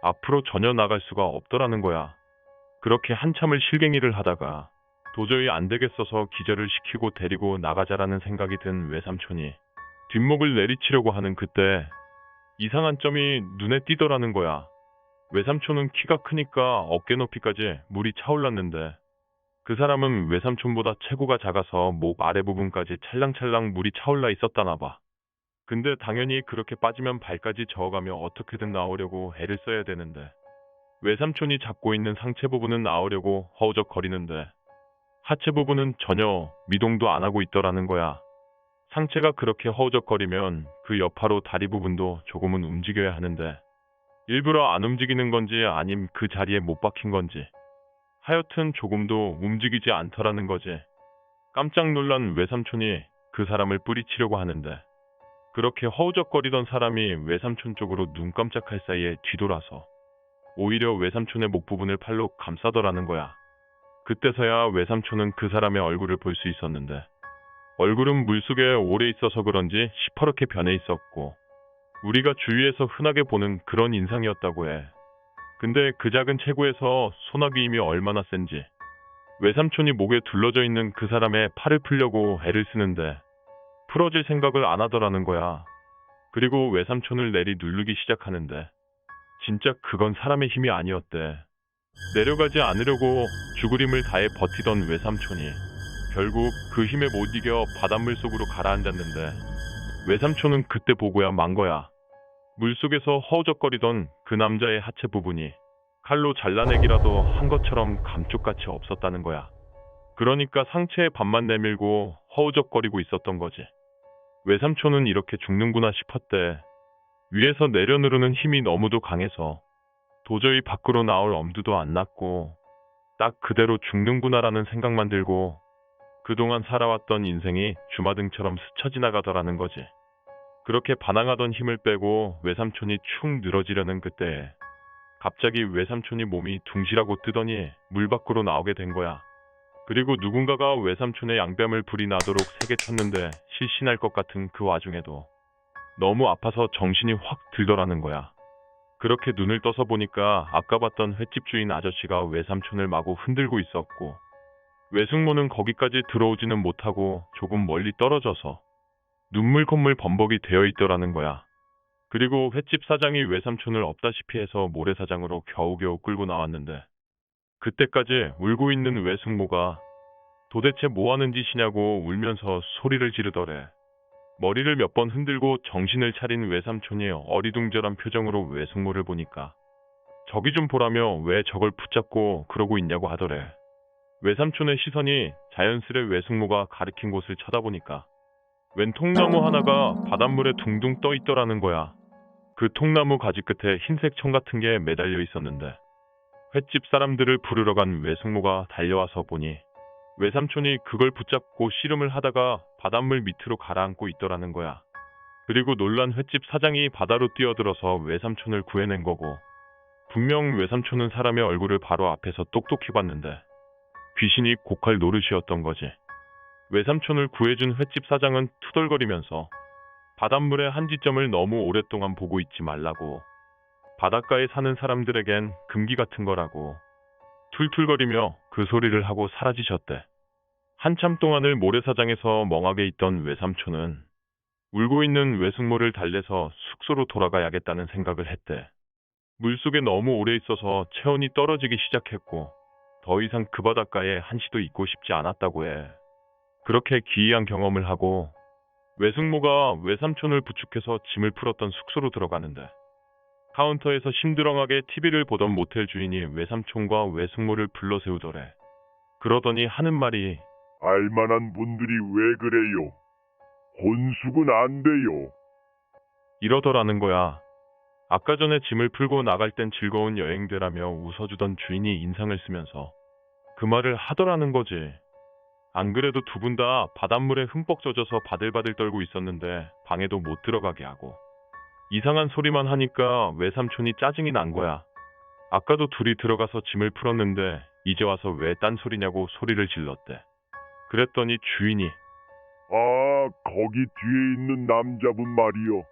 앞으로 전혀 나갈 수가 없더라는 거야. 그렇게 한참을 실갱이를 하다가 도저히 안 되겠어서 기절을 시키고 데리고 나가자라는 생각이 든 외삼촌이 뒷목을 내리치려고 하는 그때 이상한 점이 눈에 띄더라는 거야. 외삼촌은 키가 크니까 어깨 높이까지 물이 차올랐는데 그 사람은 외삼촌보다 체구가 작아서 목 아래 부분까지 찰랑찰랑 물이 차올라 있었다나 봐. 근데 당연히 그렇게 빠지면 발까지 저어가며 어떻게든 나오려고 애를 써야 되는데 외삼촌이 잡고 있는 상체 부분은 나오려고 허우적거리는데 하체 부분은 전혀 미동도 안 하고 있더라는 거야. 상체가 그렇게 허우적거리면 그 여파로 다리 부분도 조금은 움직여야 하는데 일부러 안 움직이는 건지 아님 그 자리에 못 박힌 건지 하여튼 조금도 움직이지 않더라는 거지. 깜짝 놀란 외삼촌이 그 사람을 뿌리치려고 하는데 그렇게 허우적거리던 사람이 외삼촌 쪽으로 눈 깜짝할 사이에 뒤돌아서 오히려 외삼촌의 목 부분을 팔로 감싸더라는 거야. 그때서야 외삼촌은 그 사람의 얼굴을 볼 수 있었는데 얼굴은 물속에 오래 있어서 그런지 시퍼렇게 변해 있었고 우리가 주위에서 흔하게 보는 그런 인상이었다고 해. 근데 그 작은 체구에서 소나기 힘이 얼마나 센지 외삼촌이 목에 둘러져 있는 그 사람의 팔을 풀려고 애를 쓰는데 풀어질 생각을 안 하더라는 거야. 그리고 외삼촌을 내리 누르기 시작하는데 진짜 그건 사람의 힘이 아니었대. 내려가지 않으려고 죽으림을 다해 버티던 외삼촌이 결국 그 힘에 못 이겨 바닷물 속으로 가라앉았는데 외삼촌은 그때 보고야 만 거야. 물속에서 허우적거리던 그 남자의 하체 부분이 칼로 잘라내기라도 한 것처럼 감쪽같이 없었다는 거야. 그러니까 상체의 반만 내밀고 허우적거리고 있었던 거지. 외삼촌은 이렇게 죽는구나 싶었대. 위에서 내려 누르는 힘이 너무도 강해서 도저히 밖으로 나올 엄두도 안 났고 딱 그대로 죽는구나라는 생각만 들고 그동안 살아왔던 인생이 주마등처럼 스쳐 지나가더라는 거지. 그렇게 반항하던 힘을 빼고 외삼촌이 축 늘어지려는 그때에 갑자기 외삼촌이 몸이 둥실하고 뜨더니 물 밖으로 나오게 된 거야. 그리고 누군가가 외삼촌의 양뺨을 불이 나도록 세게 쳤는데 실신할 것 같은 그 와중에도 너무 아파서 정신이 확 들더라는 거야. 그렇게 눈을 떠서 보니까 아까 봤던 횟집 주인 아저씨가 외삼촌을 마구 흔들고 있었고 외숙모는 거기까지 들어오지는 못하고 조금 멀리 떨어져서 눈물 콧물 범벅이 되어 있더라는 거야. 그리고 횟집 사장이 외삼촌을 없다시피 해서 모래사장으로 겨우겨우 끌고 나왔는데 그때까지 울고 있는 외숙모가 도대체 뭐하는 짓이냐고 울면서 소리를 지르더래. 머리를 몇 번 흔들고 정신을 차린 외삼촌이 어리둥절한 표정으로 외숙모를 보니까 저기 좀 보라며 왜 저걸 붙잡고 그러고 있냐고 하더래. 외삼촌의 시선이 자연스레 외숙모가 가리킨 곳을 쳐다보니까 웬 통나무 하나가 바닷물에 둥둥 떠 있더라는 거야. 그 통나무 가지 끝에 흰색 청 같은 게 매달려 있었는데 횟집 사람들을 부르러 간 외숙모가 달려와서 보니 외삼촌이 그걸 붙잡고 씨름을 하다가 바닷물 밑으로 가라앉고 있더라는 거야. 그리고 놀란 횟집 사장이 바다로 뛰어들어서 외삼촌을 구해낸 거고 분명 외삼촌은 사람의 얼굴을 바로 앞에서 똑똑히 봤는데 귀신이 고칼 노릇이었던 거지. 외삼촌을 구해준 횟집 사장은 투덜거리면서 바닷물의 한 지점을 너무 오랫동안 보고 있지 말라고, 바닷가에 사는 사람들에겐 금기 같은 거라고 툴툴거리며 그 소리를 하고 사라지셨대. 한참 동안을 모래사장에서 멍하게 있던 외삼촌은 울고 있는 외숙모를 달래서 숙소로 돌아가야겠다는 생각을 했대. 물속에 너무 오래 있어서 체온이 떨어지기 시작했고 더 이상 그 바닷가에 한시도 있고 싶지 않았다고 해. 그렇게 기이한 경험을 하고 외숙모가 외삼촌을 부축해서 짐을 풀었던 숙소로 들어가는데 카운터에서 심드렁하게 TV를 보던 모텔 주인이 외삼촌과 외숙모를 불러 세우더래. 그러더니 하는 말이 알만한 분들이 왜 그래요? 혼숙은 안 돼요. 이러더라는 거야. 아까 전에 짐을 풀고 나갈 땐 즐거운 여행되라며 웃어주던 주인이 인상을 쓰면서 그 말을 하더라는 거지. 안 그래도 두 분 다 바닷물에 흠뻑 젖어서 바들바들 떨고 있었는데 방에도 못 들어가게 하고 이상한 소리만 하니까 외삼촌이 짜증이 난 거야. 아까도 둘이 들어가서 짐을 풀었는데 이제 와서 왜 딴소리냐고 소리를 질렀대. 그랬더니 주인이 아, 거기 뒤에 있는 남자분 말이요.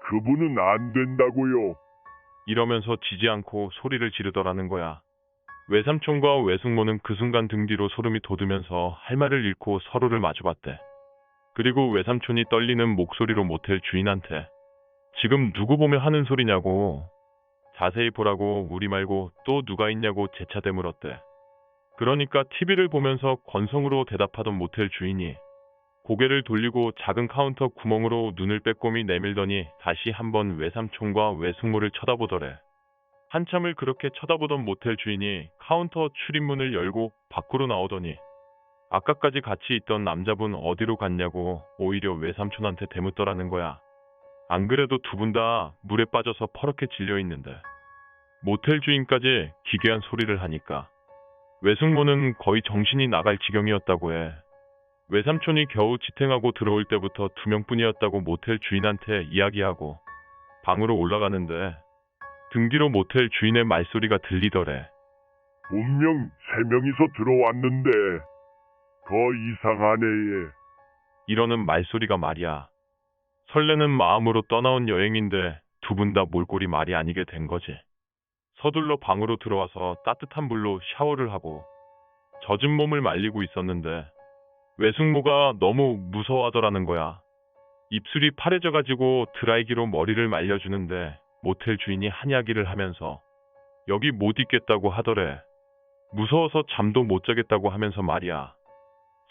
그분은 안 된다고요. 이러면서 지지 않고 소리를 지르더라는 거야. 외삼촌과 외숙모는 그 순간 등 뒤로 소름이 돋으면서 할 말을 잃고 서로를 마주봤대. 그리고 외삼촌이 떨리는 목소리로 모텔 주인한테 지금 누구 보며 하는 소리냐고, 자세히 보라고, 우리 말고 또 누가 있냐고 재차 되물었대. 그러니까 TV를 보면서 건성으로 대답하던 모텔 주인이 고개를 돌리고 작은 카운터 구멍으로 눈을 빼꼼히 내밀더니 다시 한번 외삼촌과 외숙모를 쳐다보더래. 한참을 그렇게 쳐다보던 모텔 주인이 카운터 출입문을 열고 밖으로 나오더니 아까까지 같이 있던 남자분 어디로 갔냐고 오히려 외삼촌한테 대묻더라는 거야. 안 그래도 두 분 다 물에 빠져서 퍼렇게 질려 있는데 모텔 주인까지 기괴한 소리를 하니까 외숙모는 거의 정신이 나갈 지경이었다고 해. 외삼촌이 겨우 지탱하고 들어올 때부터 2명뿐이었다고 모텔 주인한테 이야기하고 방으로 올라가는데 등 뒤로 모텔 주인의 말소리가 들리더래. 분명 3명이서 들어왔는데 더 이상하네. 이러는 말소리가 말이야. 설레는 마음으로 떠나온 여행인데 두 분 다 몰골이 말이 아니게 된 거지. 서둘러 방으로 들어와서 따뜻한 물로 샤워를 하고 젖은 몸을 말리고 있었는데 외숙모가 너무 무서워하더라는 거야. 입술이 파래져가지고 드라이기로 머리를 말려주는데 모텔 주인이 한 이야기를 하면서 여기 못 있겠다고 하더래. 무서워서 잠도 못 자겠다고 하면서 말이야.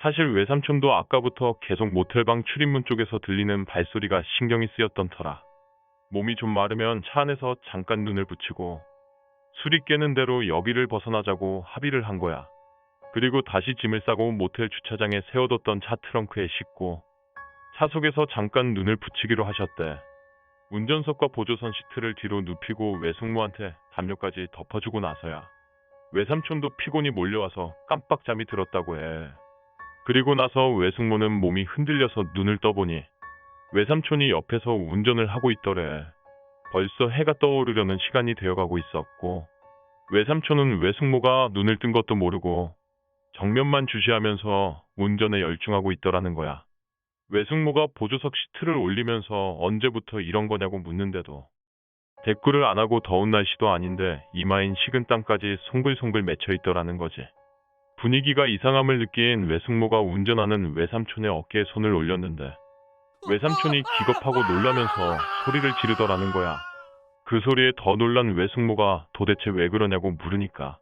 사실 외삼촌도 아까부터 계속 모텔방 출입문 쪽에서 들리는 발소리가 신경이 쓰였던 터라 몸이 좀 마르면 차 안에서 잠깐 눈을 붙이고 술이 깨는 대로 여기를 벗어나자고 합의를 한 거야. 그리고 다시 짐을 싸고 모텔 주차장에 세워뒀던 차 트렁크에 싣고 차 속에서 잠깐 눈을 붙이기로 하셨대. 운전석과 보조선 시트를 뒤로 눕히고 외숙모한테 담요까지 덮어주고 나서야 외삼촌도 피곤이 몰려와서 깜빡 잠이 들었다고 해. 그리고 나서 외숙모는 몸이 흔들려서 눈을 떠보니 외삼촌이 옆에서 운전을 하고 있더래. 벌써 해가 떠오르려는 시간이 되어가고 있었고 외삼촌은 외숙모가 눈을 뜬 것도 모르고 정면만 주시하면서 운전에 열중하고 있더라는 거야. 외숙모가 보조석 시트를 올리면서 언제부터 이런 거냐고 묻는데도 대꾸를 안 하고 더운 날씨도 아닌데 이마엔 식은 땀까지 송글송글 맺혀 있더라는 거지. 분위기가 이상함을 느낀 외숙모가 운전하는 외삼촌의 어깨에 손을 올렸는데 외삼촌이 기겁하고 놀라면서 소리를 지르더라는 거야. 그 소리에 더 놀란 외숙모가 도대체 왜 그러냐고 물으니까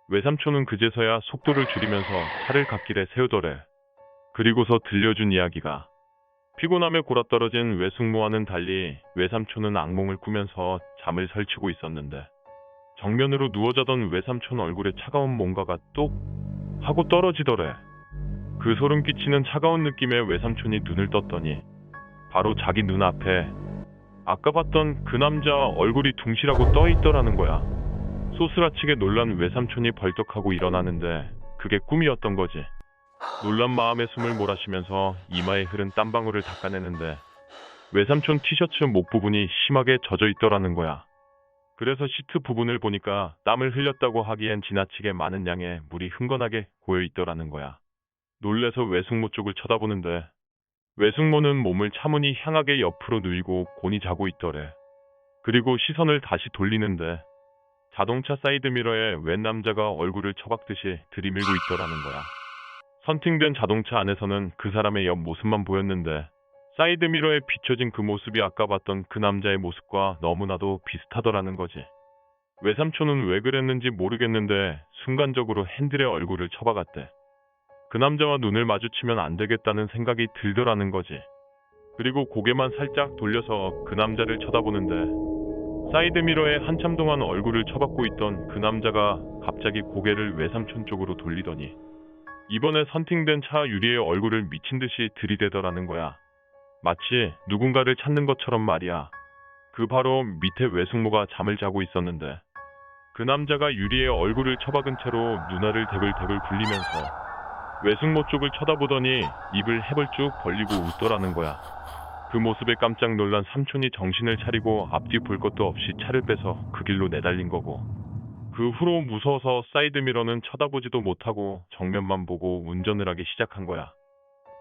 외삼촌은 그제서야 속도를 줄이면서 차를 갓길에 세우더래. 그리고서 들려준 이야기가 피곤함에 골아떨어진 외숙모와는 달리 외삼촌은 악몽을 꾸면서 잠을 설치고 있었는데 정면으로 누워자던 외삼촌 얼굴에 차가운 뭔가가 뚝 하고 떨어지더래. 그 소름 끼치는 차가운 느낌에 외삼촌이 눈을 떴더니 바로 자기 눈앞에 아까 봤던 그 남자 얼굴이 둥실하고 떠 있더라는 거야. 소스라치게 놀란 외삼촌이 벌떡하고 일어나는데 그게 꿈이었던 거지. 놀란 마음에 숨을 몰아쉬면서 이마에 흐른 땀방울을 닦아내는데 외삼촌 티셔츠 목 부분이 심하게 젖어 있더라는 거야. 그래서 시트 부분을 보니까 땀을 흘렸다고 하기엔 지나치게 많은 양의 물이 흥건하게 고여 있더라는 거야. 놀래서 외숙모 쪽을 쳐다보는데 외숙모는 몸을 차분히 향하게 옆으로 누이고 곤히 자고 있더래. 그리고 시선을 다시 돌리는데 자동차 사이드미러에 웬 남자가 얼굴을 처박듯이 들이밀고 있더라는 거야. 선팅된 자동차 안에서는 그 사람의 옆 모습만 보였는데 사이드미러에 비춰진 그 모습이 아까 봤던 그 남자의 모습과 너무나도 비슷하더라는 거지. 외삼촌은 왜 그랬는지 모르겠는데 순간적으로 핸들에 얼굴을 쳐박았대. 그 남자와 눈을 마주치면 안 되겠다는 생각이 들더라는 거지. 그리고 고개만 살짝 돌려서 그 남자를 쳐다보는데 사이드미러에 한참 동안 얼굴을 쳐박고 있던 그 남자가 갑자기 고개를 외삼촌 쪽으로 돌리더니 이번에 선팅된 차 유리에 얼굴을 미친 듯이 들이대더라는 거야. 마치 누군가를 찾는 것처럼 말이야. 그 바로 밑에 외숙모가 잠을 자고 있었는데 그 남자가 유리에 얼굴을 처박은 채로 눈알을 대굴대굴 굴리면서 외숙모 쪽을 쳐다보더니 입을 해벌쭉 벌리고 웃더라는 거야. 그 모습에 깜짝 놀란 삼촌이 정신을 차리고 앞뒤 볼 것도 없이 차를 빼서 그 길로 내달린 거고, 그 후로 무서워서 사이드미러는 쳐다보지도 못하고 정면만 보고 운전을 하기 시작한 거야.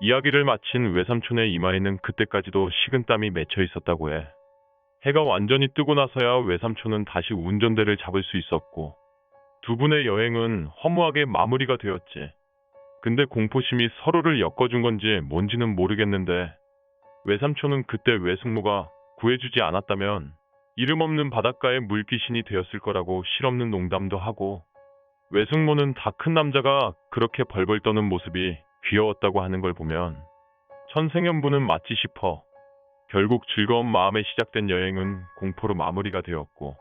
이야기를 마친 외삼촌의 이마에는 그때까지도 식은땀이 맺혀 있었다고 해. 해가 완전히 뜨고 나서야 외삼촌은 다시 운전대를 잡을 수 있었고, 두 분의 여행은 허무하게 마무리가 되었지. 근데 공포심이 서로를 엮어준 건지 뭔지는 모르겠는데, 외삼촌은 그때 외숙모가 구해주지 않았다면 이름 없는 바닷가의 물귀신이 되었을 거라고 실없는 농담도 하고, 외숙모는 다 큰 남자가 그렇게 벌벌 떠는 모습이 귀여웠다고 하는 걸 보면 천생연분은 맞지 싶어. 결국 즐거운 마음에 시작된 여행은 공포로 마무리가 되었고,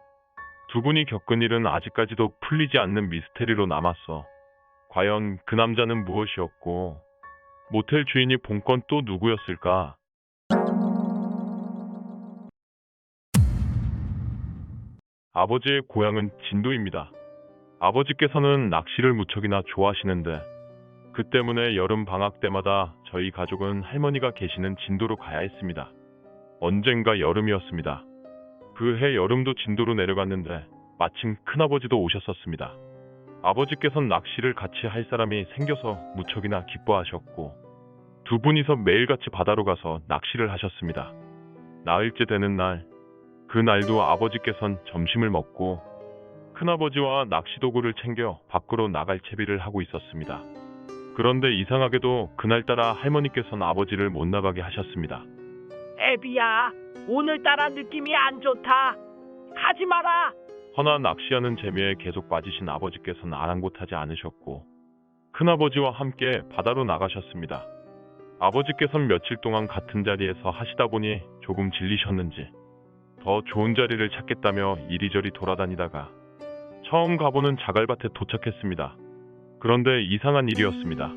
두 분이 겪은 일은 아직까지도 풀리지 않는 미스테리로 남았어. 과연 그 남자는 무엇이었고, 모텔 주인이 본 건 또 누구였을까? 아버지의 고향은 진도입니다. 아버지께서는 낚시를 무척이나 좋아하시는데, 그 때문에 여름 방학 때마다 저희 가족은 할머니가 계시는 진도로 가야 했습니다. 언젠가 여름이었습니다. 그 해 여름도 진도로 내려갔는데 마침 큰아버지도 오셨었습니다. 아버지께서는 낚시를 같이 할 사람이 생겨서 무척이나 기뻐하셨고, 두 분이서 매일같이 바다로 가서 낚시를 하셨습니다. 나흘째 되는 날, 그날도 아버지께서는 점심을 먹고 큰아버지와 낚시도구를 챙겨 밖으로 나갈 채비를 하고 있었습니다. 그런데 이상하게도 그날따라 할머니께서는 아버지를 못 나가게 하셨습니다. 애비야, 오늘따라 느낌이 안 좋다. 가지 마라. 허나 낚시하는 재미에 계속 빠지신 아버지께서는 아랑곳하지 않으셨고, 큰아버지와 함께 바다로 나가셨습니다. 아버지께서는 며칠 동안 같은 자리에서 하시다 보니 조금 질리셨는지 더 좋은 자리를 찾겠다며 이리저리 돌아다니다가 처음 가보는 자갈밭에 도착했습니다. 그런데 이상한 일이었습니다.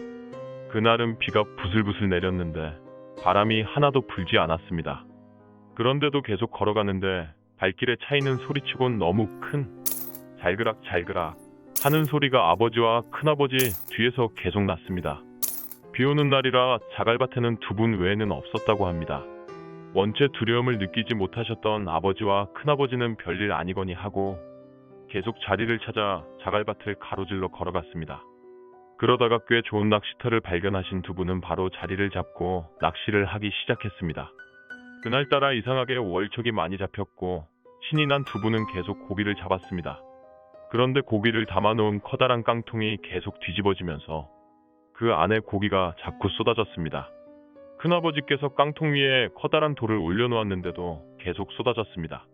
그날은 비가 부슬부슬 내렸는데 바람이 하나도 불지 않았습니다. 그런데도 계속 걸어가는데 발길에 차이는 소리치곤 너무 큰 잘그락 하는 소리가 아버지와 큰아버지 뒤에서 계속 났습니다. 비 오는 날이라 자갈밭에는 두 분 외에는 없었다고 합니다. 원체 두려움을 느끼지 못하셨던 아버지와 큰아버지는 별일 아니거니 하고 계속 자리를 찾아 자갈밭을 가로질러 걸어갔습니다. 그러다가 꽤 좋은 낚시터를 발견하신 두 분은 바로 자리를 잡고 낚시를 하기 시작했습니다. 그날따라 이상하게 월척이 많이 잡혔고 신이 난 두 분은 계속 고기를 잡았습니다. 그런데 고기를 담아놓은 커다란 깡통이 계속 뒤집어지면서 그 안에 고기가 자꾸 쏟아졌습니다. 큰아버지께서 깡통 위에 커다란 돌을 올려놓았는데도 계속 쏟아졌습니다.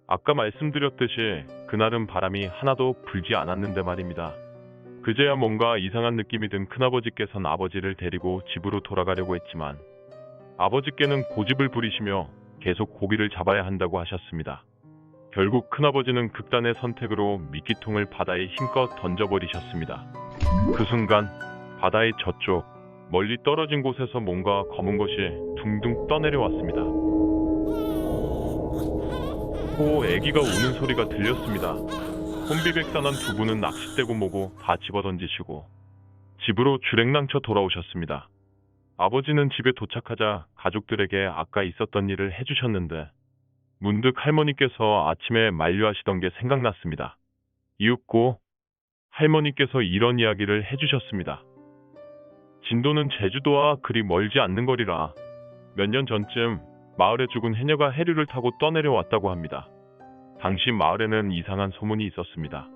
아까 말씀드렸듯이 그날은 바람이 하나도 불지 않았는데 말입니다. 그제야 뭔가 이상한 느낌이 든 큰아버지께서는 아버지를 데리고 집으로 돌아가려고 했지만 아버지께는 고집을 부리시며 계속 고기를 잡아야 한다고 하셨습니다. 결국 큰아버지는 극단의 선택으로 미끼통을 바다에 힘껏 던져버리셨습니다. 그 순간 바다의 저쪽 멀리 떨어진 곳에서 뭔가 검은 것이 둥둥 떠내려왔습니다. 호 애기가 우는 소리가 들렸습니다. 혼비백산한 두 분은 낚싯대고 뭐고 다 집어던지시고 집으로 주랭랑쳐 돌아오셨습니다. 아버지는 집에 도착하자 가족들에게 아까 있었던 일을 해주셨는데 문득 할머니께서 아침에 만류하시던 게 생각났습니다. 이윽고 할머니께서 이런 이야기를 해주셨습니다. 진도는 제주도와 그리 멀지 않는 거리라 몇 년 전쯤 마을에 죽은 해녀가 해류를 타고 떠내려왔다고 합니다. 당시 마을에는 이상한 소문이 있었습니다.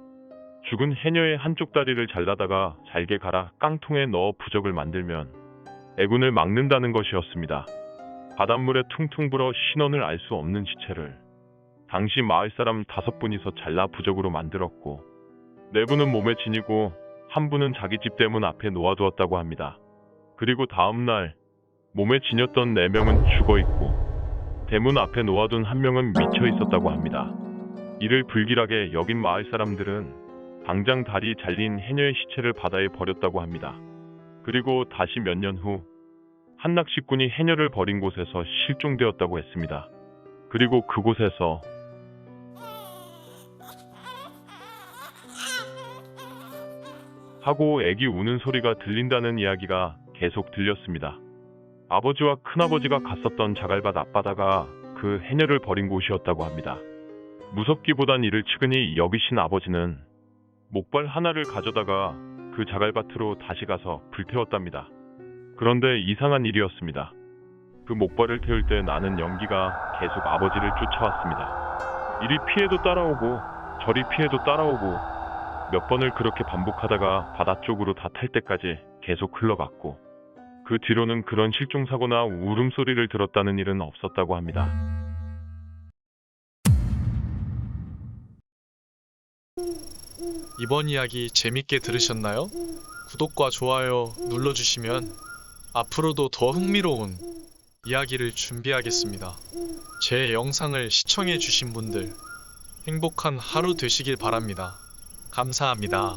죽은 해녀의 한쪽 다리를 잘라다가 잘게 갈아 깡통에 넣어 부적을 만들면 애군을 막는다는 것이었습니다. 바닷물에 퉁퉁 불어 신원을 알 수 없는 시체를 당시 마을 사람 5분이서 잘라 부적으로 만들었고 4분은 몸에 지니고 1분은 자기 집 대문 앞에 놓아두었다고 합니다. 그리고 다음날 몸에 지녔던 4명은 죽어있고 대문 앞에 놓아둔 1명은 미쳐 있었다고 합니다. 이를 불길하게 여긴 마을 사람들은 당장 다리 잘린 해녀의 시체를 바다에 버렸다고 합니다. 그리고 다시 몇 년 후 한 낚시꾼이 해녀를 버린 곳에서 실종되었다고 했습니다. 그리고 그곳에서 하고 애기 우는 소리가 들린다는 이야기가 계속 들렸습니다. 아버지와 큰아버지가 갔었던 자갈밭 앞바다가 그 해녀를 버린 곳이었다고 합니다. 무섭기보단 이를 측은히 여기신 아버지는 목발 하나를 가져다가 그 자갈밭으로 다시 가서 불태웠답니다. 그런데 이상한 일이었습니다. 그 목발을 태울 때 나는 연기가 계속 아버지를 쫓아왔습니다. 이리 피해도 따라오고 저리 피해도 따라오고 몇 번을 그렇게 반복하다가 바다 쪽으로 다 탈 때까지 계속 흘러갔고 그 뒤로는 그런 실종사고나 울음소리를 들었다는 일은 없었다고 합니다. 이번 이야기 재밌게 들으셨나요? 구독과 좋아요 눌러주시면 앞으로도 더 흥미로운 이야기를 준비하겠습니다. 제 영상을 시청해주신 분들 행복한 하루 되시길 바랍니다. 감사합니다.